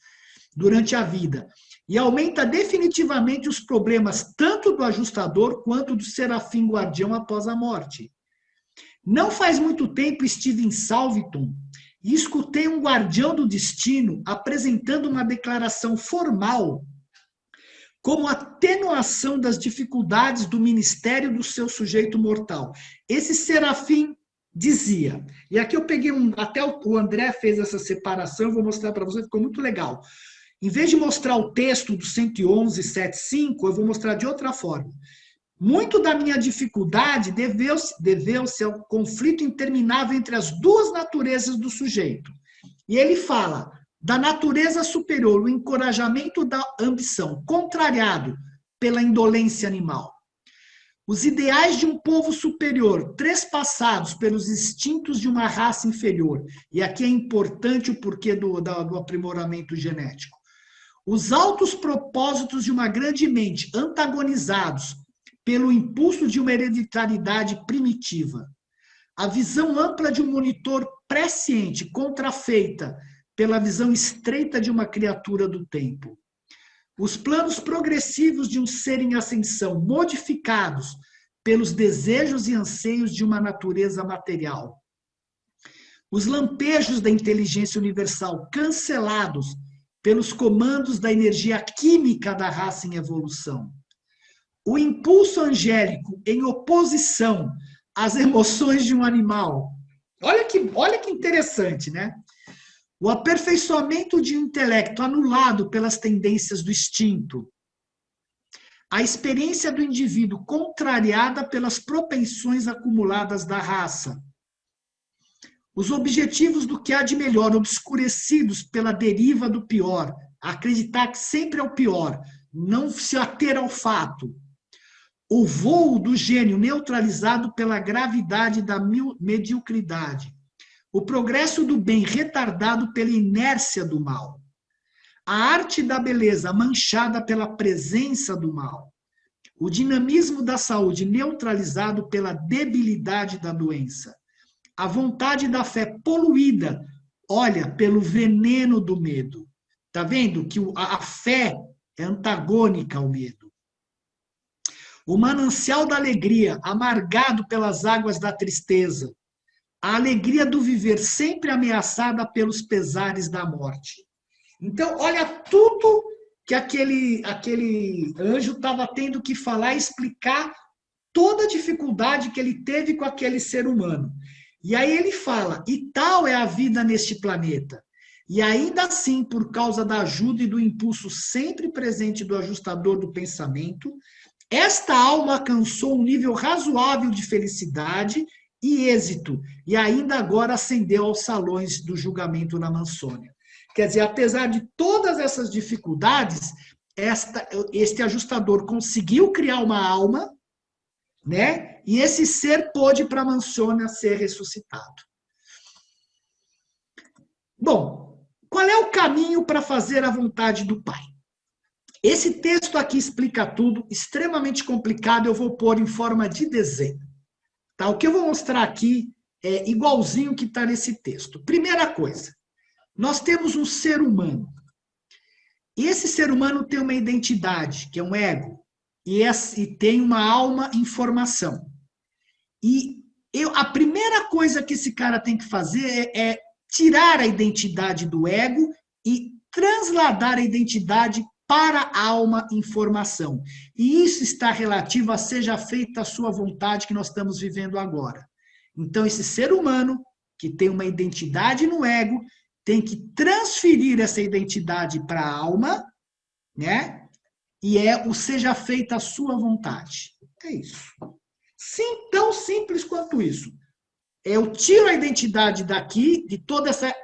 durante a vida. E aumenta definitivamente os problemas tanto do ajustador quanto do serafim guardião após a morte. Não faz muito tempo estive em Salviton e escutei um guardião do destino apresentando uma declaração formal como atenuação das dificuldades do ministério do seu sujeito mortal. Esse serafim dizia, e aqui eu peguei até o André fez essa separação, eu vou mostrar para você, ficou muito legal. Em vez de mostrar o texto do 111.7.5, eu vou mostrar de outra forma. Muito da minha dificuldade deveu-se ao conflito interminável entre as duas naturezas do sujeito. E ele fala da natureza superior, o encorajamento da ambição, contrariado pela indolência animal. Os ideais de um povo superior, trespassados pelos instintos de uma raça inferior. E aqui é importante o porquê do aprimoramento genético. Os altos propósitos de uma grande mente, antagonizados pelo impulso de uma hereditariedade primitiva. A visão ampla de um monitor presciente, contrafeita pela visão estreita de uma criatura do tempo. Os planos progressivos de um ser em ascensão, modificados pelos desejos e anseios de uma natureza material. Os lampejos da inteligência universal, cancelados pelos comandos da energia química da raça em evolução. O impulso angélico em oposição às emoções de um animal. Olha que interessante, né? O aperfeiçoamento de um intelecto anulado pelas tendências do instinto. A experiência do indivíduo contrariada pelas propensões acumuladas da raça. Os objetivos do que há de melhor obscurecidos pela deriva do pior. Acreditar que sempre é o pior. Não se ater ao fato. O voo do gênio neutralizado pela gravidade da mediocridade. O progresso do bem retardado pela inércia do mal. A arte da beleza manchada pela presença do mal. O dinamismo da saúde neutralizado pela debilidade da doença. A vontade da fé poluída, olha, pelo veneno do medo. Está vendo que a fé é antagônica ao medo. O manancial da alegria, amargado pelas águas da tristeza. A alegria do viver sempre ameaçada pelos pesares da morte. Então, olha tudo que aquele anjo estava tendo que falar e explicar toda a dificuldade que ele teve com aquele ser humano. E aí ele fala, e tal é a vida neste planeta. E ainda assim, por causa da ajuda e do impulso sempre presente do ajustador do pensamento, esta alma alcançou um nível razoável de felicidade e êxito, e ainda agora ascendeu aos salões do julgamento na Mansônia. Quer dizer, apesar de todas essas dificuldades, este ajustador conseguiu criar uma alma, né? E esse ser pôde para a Mansônia ser ressuscitado. Bom, qual é o caminho para fazer a vontade do Pai? Esse texto aqui explica tudo, extremamente complicado, eu vou pôr em forma de desenho. Tá? O que eu vou mostrar aqui é igualzinho que está nesse texto. Primeira coisa, nós temos um ser humano. E esse ser humano tem uma identidade, que é um ego, e tem uma alma em formação. E a primeira coisa que esse cara tem que fazer é tirar a identidade do ego e transladar a identidade para a alma em formação. E isso está relativo a seja feita a sua vontade que nós estamos vivendo agora. Então, esse ser humano, que tem uma identidade no ego, tem que transferir essa identidade para a alma, né? E é o seja feita a sua vontade. É isso. Sim, tão simples quanto isso. Eu tiro a identidade daqui, de toda essa...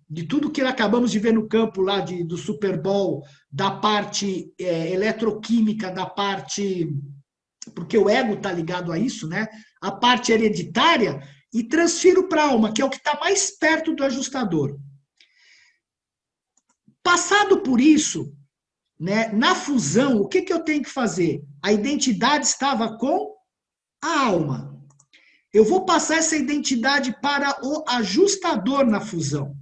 de tudo que acabamos de ver no campo lá do Super Bowl, da parte eletroquímica, da parte... Porque o ego está ligado a isso, né? A parte hereditária, e transfiro para a alma, que é o que está mais perto do ajustador. Passado por isso, né, na fusão, o que eu tenho que fazer? A identidade estava com a alma. Eu vou passar essa identidade para o ajustador na fusão.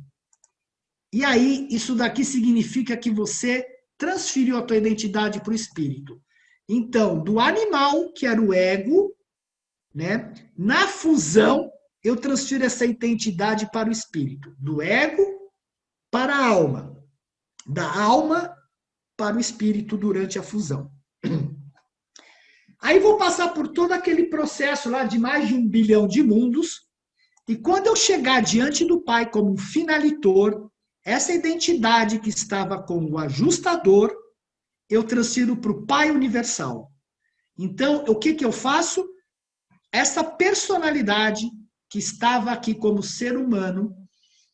E aí, isso daqui significa que você transferiu a tua identidade para o espírito. Então, do animal, que era o ego, né, na fusão, eu transfiro essa identidade para o espírito. Do ego para a alma. Da alma para o espírito durante a fusão. Aí vou passar por todo aquele processo lá de mais de 1 bilhão de mundos, e quando eu chegar diante do Pai como um finalitor, essa identidade que estava com o ajustador, eu transfiro para o Pai universal. Então, o que eu faço? Essa personalidade que estava aqui como ser humano,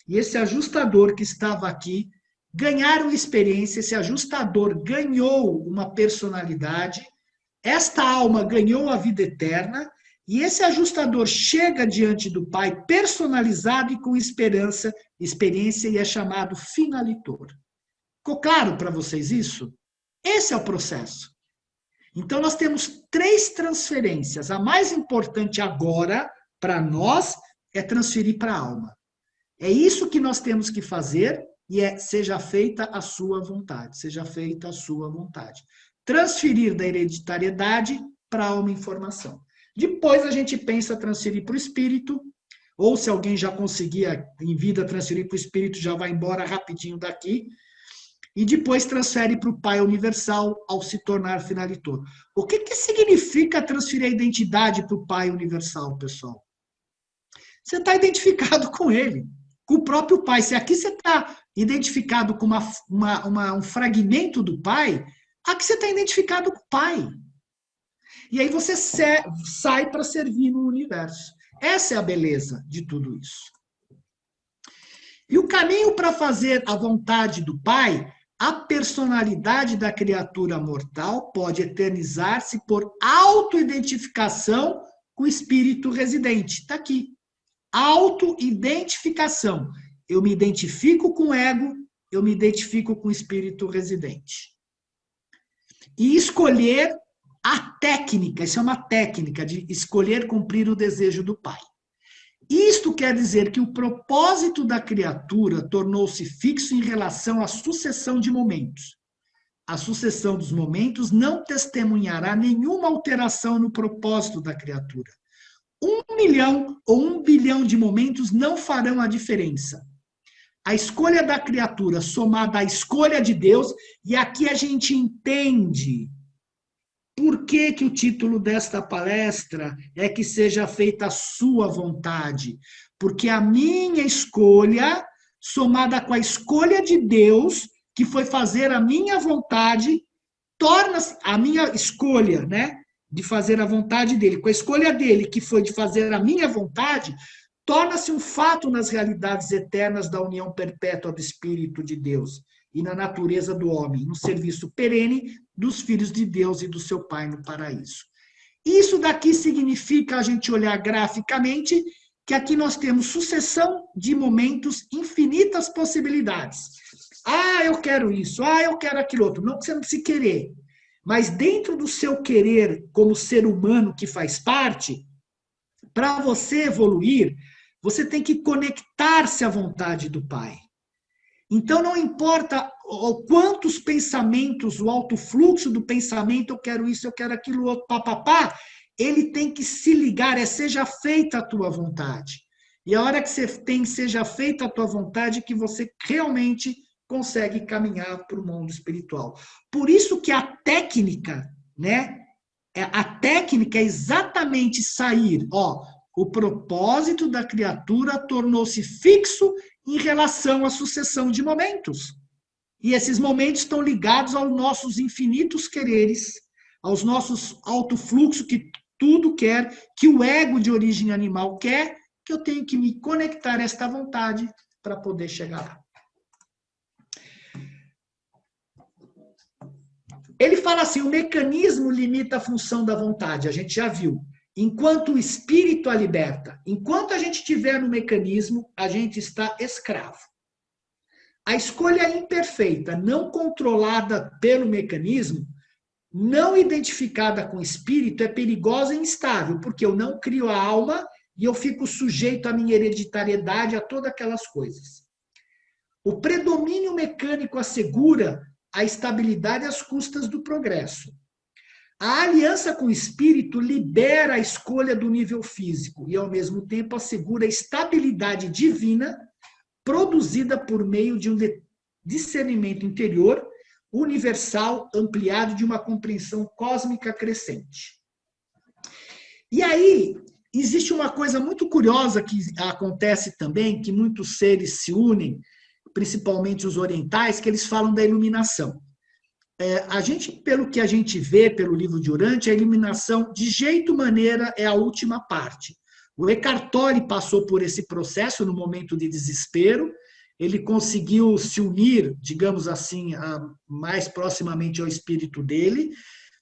e esse ajustador que estava aqui, ganharam experiência, esse ajustador ganhou uma personalidade, esta alma ganhou a vida eterna, e esse ajustador chega diante do Pai personalizado e com experiência, e é chamado finalitor. Ficou claro para vocês isso? Esse é o processo. Então, nós temos 3 transferências. A mais importante agora, para nós, é transferir para a alma. É isso que nós temos que fazer, e seja feita a sua vontade. Seja feita a sua vontade. Transferir da hereditariedade para a alma em formação. Depois a gente pensa transferir para o espírito, ou se alguém já conseguia em vida transferir para o espírito, já vai embora rapidinho daqui, e depois transfere para o Pai universal ao se tornar finalitor. O que significa transferir a identidade para o Pai universal, pessoal? Você está identificado com ele, com o próprio Pai. Se aqui você está identificado com um fragmento do Pai, aqui você está identificado com o Pai. E aí você sai para servir no universo. Essa é a beleza de tudo isso. E o caminho para fazer a vontade do Pai, a personalidade da criatura mortal pode eternizar-se por autoidentificação com o espírito residente. Está aqui. Autoidentificação. Eu me identifico com o ego, eu me identifico com o espírito residente. E escolher a técnica, isso é uma técnica de escolher cumprir o desejo do Pai. Isto quer dizer que o propósito da criatura tornou-se fixo em relação à sucessão de momentos. A sucessão dos momentos não testemunhará nenhuma alteração no propósito da criatura. 1 milhão ou 1 bilhão de momentos não farão a diferença. A escolha da criatura somada à escolha de Deus, e aqui a gente entende por que o título desta palestra é que seja feita a sua vontade. Porque a minha escolha, somada com a escolha de Deus, que foi fazer a minha vontade, torna-se a minha escolha, né, de fazer a vontade dele, com a escolha dele, que foi de fazer a minha vontade, torna-se um fato nas realidades eternas da união perpétua do Espírito de Deus e na natureza do homem, no serviço perene dos filhos de Deus e do seu Pai no paraíso. Isso daqui significa a gente olhar graficamente que aqui nós temos sucessão de momentos, infinitas possibilidades. Ah, eu quero isso, ah, eu quero aquilo outro. Não que você não precise querer, mas dentro do seu querer como ser humano que faz parte, para você evoluir, você tem que conectar-se à vontade do Pai. Então, não importa quantos pensamentos, o alto fluxo do pensamento, eu quero isso, eu quero aquilo, outro, papapá, ele tem que se ligar, seja feita a tua vontade. E a hora que você tem seja feita a tua vontade, que você realmente consegue caminhar para o mundo espiritual. Por isso que a técnica, né? A técnica é exatamente sair, o propósito da criatura tornou-se fixo em relação à sucessão de momentos. E esses momentos estão ligados aos nossos infinitos quereres, aos nossos alto fluxo que tudo quer, que o ego de origem animal quer, que eu tenho que me conectar a esta vontade para poder chegar lá. Ele fala assim, o mecanismo limita a função da vontade, a gente já viu. Enquanto o espírito a liberta, enquanto a gente estiver no mecanismo, a gente está escravo. A escolha imperfeita, não controlada pelo mecanismo, não identificada com o espírito, é perigosa e instável, porque eu não crio a alma e eu fico sujeito à minha hereditariedade, a todas aquelas coisas. O predomínio mecânico assegura a estabilidade às custas do progresso. A aliança com o espírito libera a escolha do nível físico e, ao mesmo tempo, assegura a estabilidade divina produzida por meio de um discernimento interior, universal, ampliado, de uma compreensão cósmica crescente. E aí, existe uma coisa muito curiosa que acontece também, que muitos seres se unem, principalmente os orientais, que eles falam da iluminação. A gente, pelo que a gente vê pelo livro de Urantia, a iluminação, de jeito maneira, é a última parte. O Eckhart Tolle passou por esse processo no momento de desespero, ele conseguiu se unir, digamos assim, mais proximamente ao espírito dele.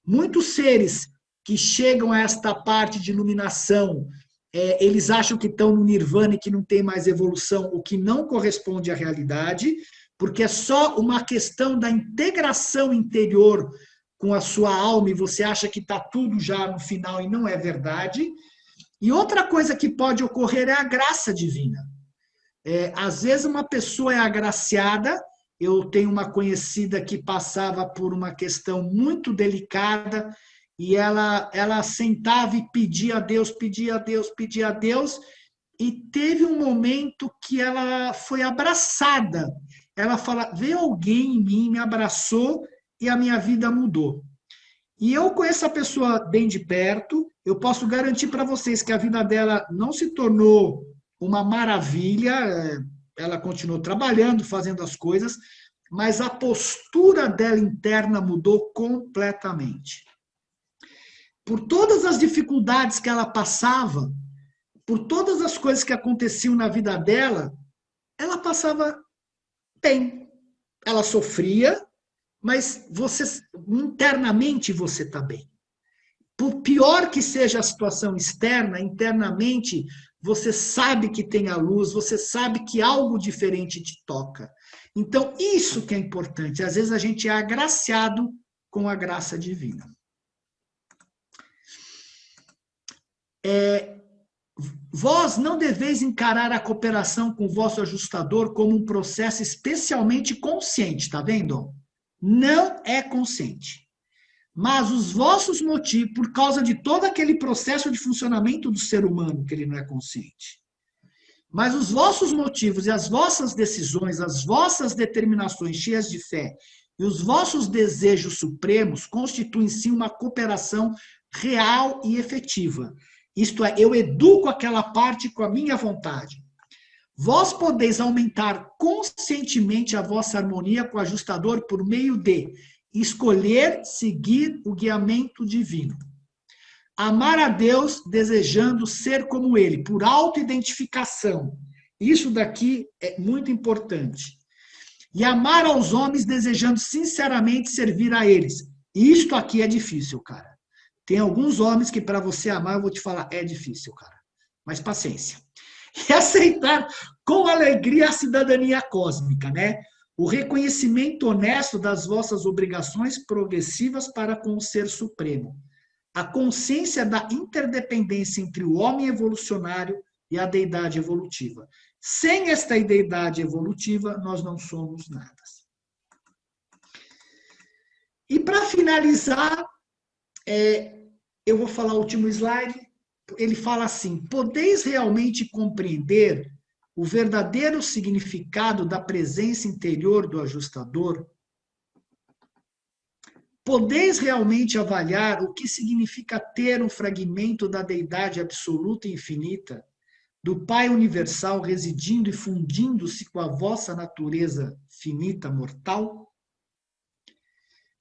Muitos seres que chegam a esta parte de iluminação, eles acham que estão no nirvana e que não tem mais evolução, o que não corresponde à realidade, porque é só uma questão da integração interior com a sua alma, e você acha que está tudo já no final e não é verdade. E outra coisa que pode ocorrer é a graça divina. Às vezes uma pessoa é agraciada, eu tenho uma conhecida que passava por uma questão muito delicada, e ela sentava e pedia a Deus, pedia a Deus, pedia a Deus, e teve um momento que ela foi abraçada. Ela fala, veio alguém em mim, me abraçou e a minha vida mudou. E eu conheço a pessoa bem de perto, eu posso garantir para vocês que a vida dela não se tornou uma maravilha, ela continuou trabalhando, fazendo as coisas, mas a postura dela interna mudou completamente. Por todas as dificuldades que ela passava, por todas as coisas que aconteciam na vida dela, ela passava bem. Ela sofria, mas internamente você está bem. Por pior que seja a situação externa, internamente você sabe que tem a luz, você sabe que algo diferente te toca. Então, isso que é importante. Às vezes a gente é agraciado com a graça divina. Vós não deveis encarar a cooperação com o vosso ajustador como um processo especialmente consciente, tá vendo? Não é consciente. Mas os vossos motivos, por causa de todo aquele processo de funcionamento do ser humano, que ele não é consciente. Mas os vossos motivos e as vossas decisões, as vossas determinações cheias de fé e os vossos desejos supremos constituem sim uma cooperação real e efetiva. Isto é, eu educo aquela parte com a minha vontade. Vós podeis aumentar conscientemente a vossa harmonia com o ajustador por meio de escolher seguir o guiamento divino. Amar a Deus desejando ser como Ele, por autoidentificação. Isso daqui é muito importante. E amar aos homens desejando sinceramente servir a eles. Isto aqui é difícil, cara. Tem alguns homens que para você amar, eu vou te falar, é difícil, cara. Mas paciência. E aceitar com alegria a cidadania cósmica, né? O reconhecimento honesto das vossas obrigações progressivas para com o Ser Supremo. A consciência da interdependência entre o homem evolucionário e a deidade evolutiva. Sem esta deidade evolutiva, nós não somos nada. E para finalizar, eu vou falar o último slide. Ele fala assim: podeis realmente compreender o verdadeiro significado da presença interior do ajustador? Podeis realmente avaliar o que significa ter um fragmento da deidade absoluta e infinita, do Pai universal residindo e fundindo-se com a vossa natureza finita mortal?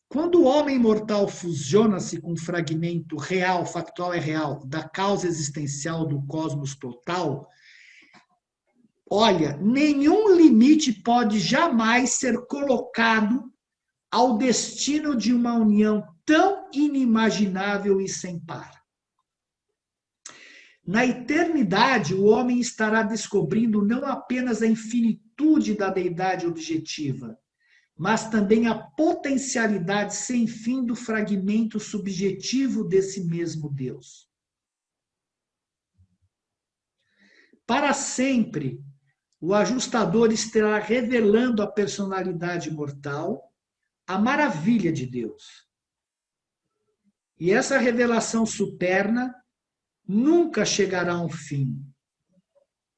Quando o homem mortal fusiona-se com um fragmento real, factual é real, da causa existencial do cosmos total, olha, nenhum limite pode jamais ser colocado ao destino de uma união tão inimaginável e sem par. Na eternidade, o homem estará descobrindo não apenas a infinitude da deidade objetiva, mas também a potencialidade sem fim do fragmento subjetivo desse mesmo Deus. Para sempre, o ajustador estará revelando a personalidade mortal, a maravilha de Deus. E essa revelação superna nunca chegará a um fim,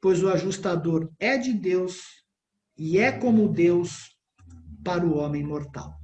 pois o ajustador é de Deus e é como Deus para o homem mortal.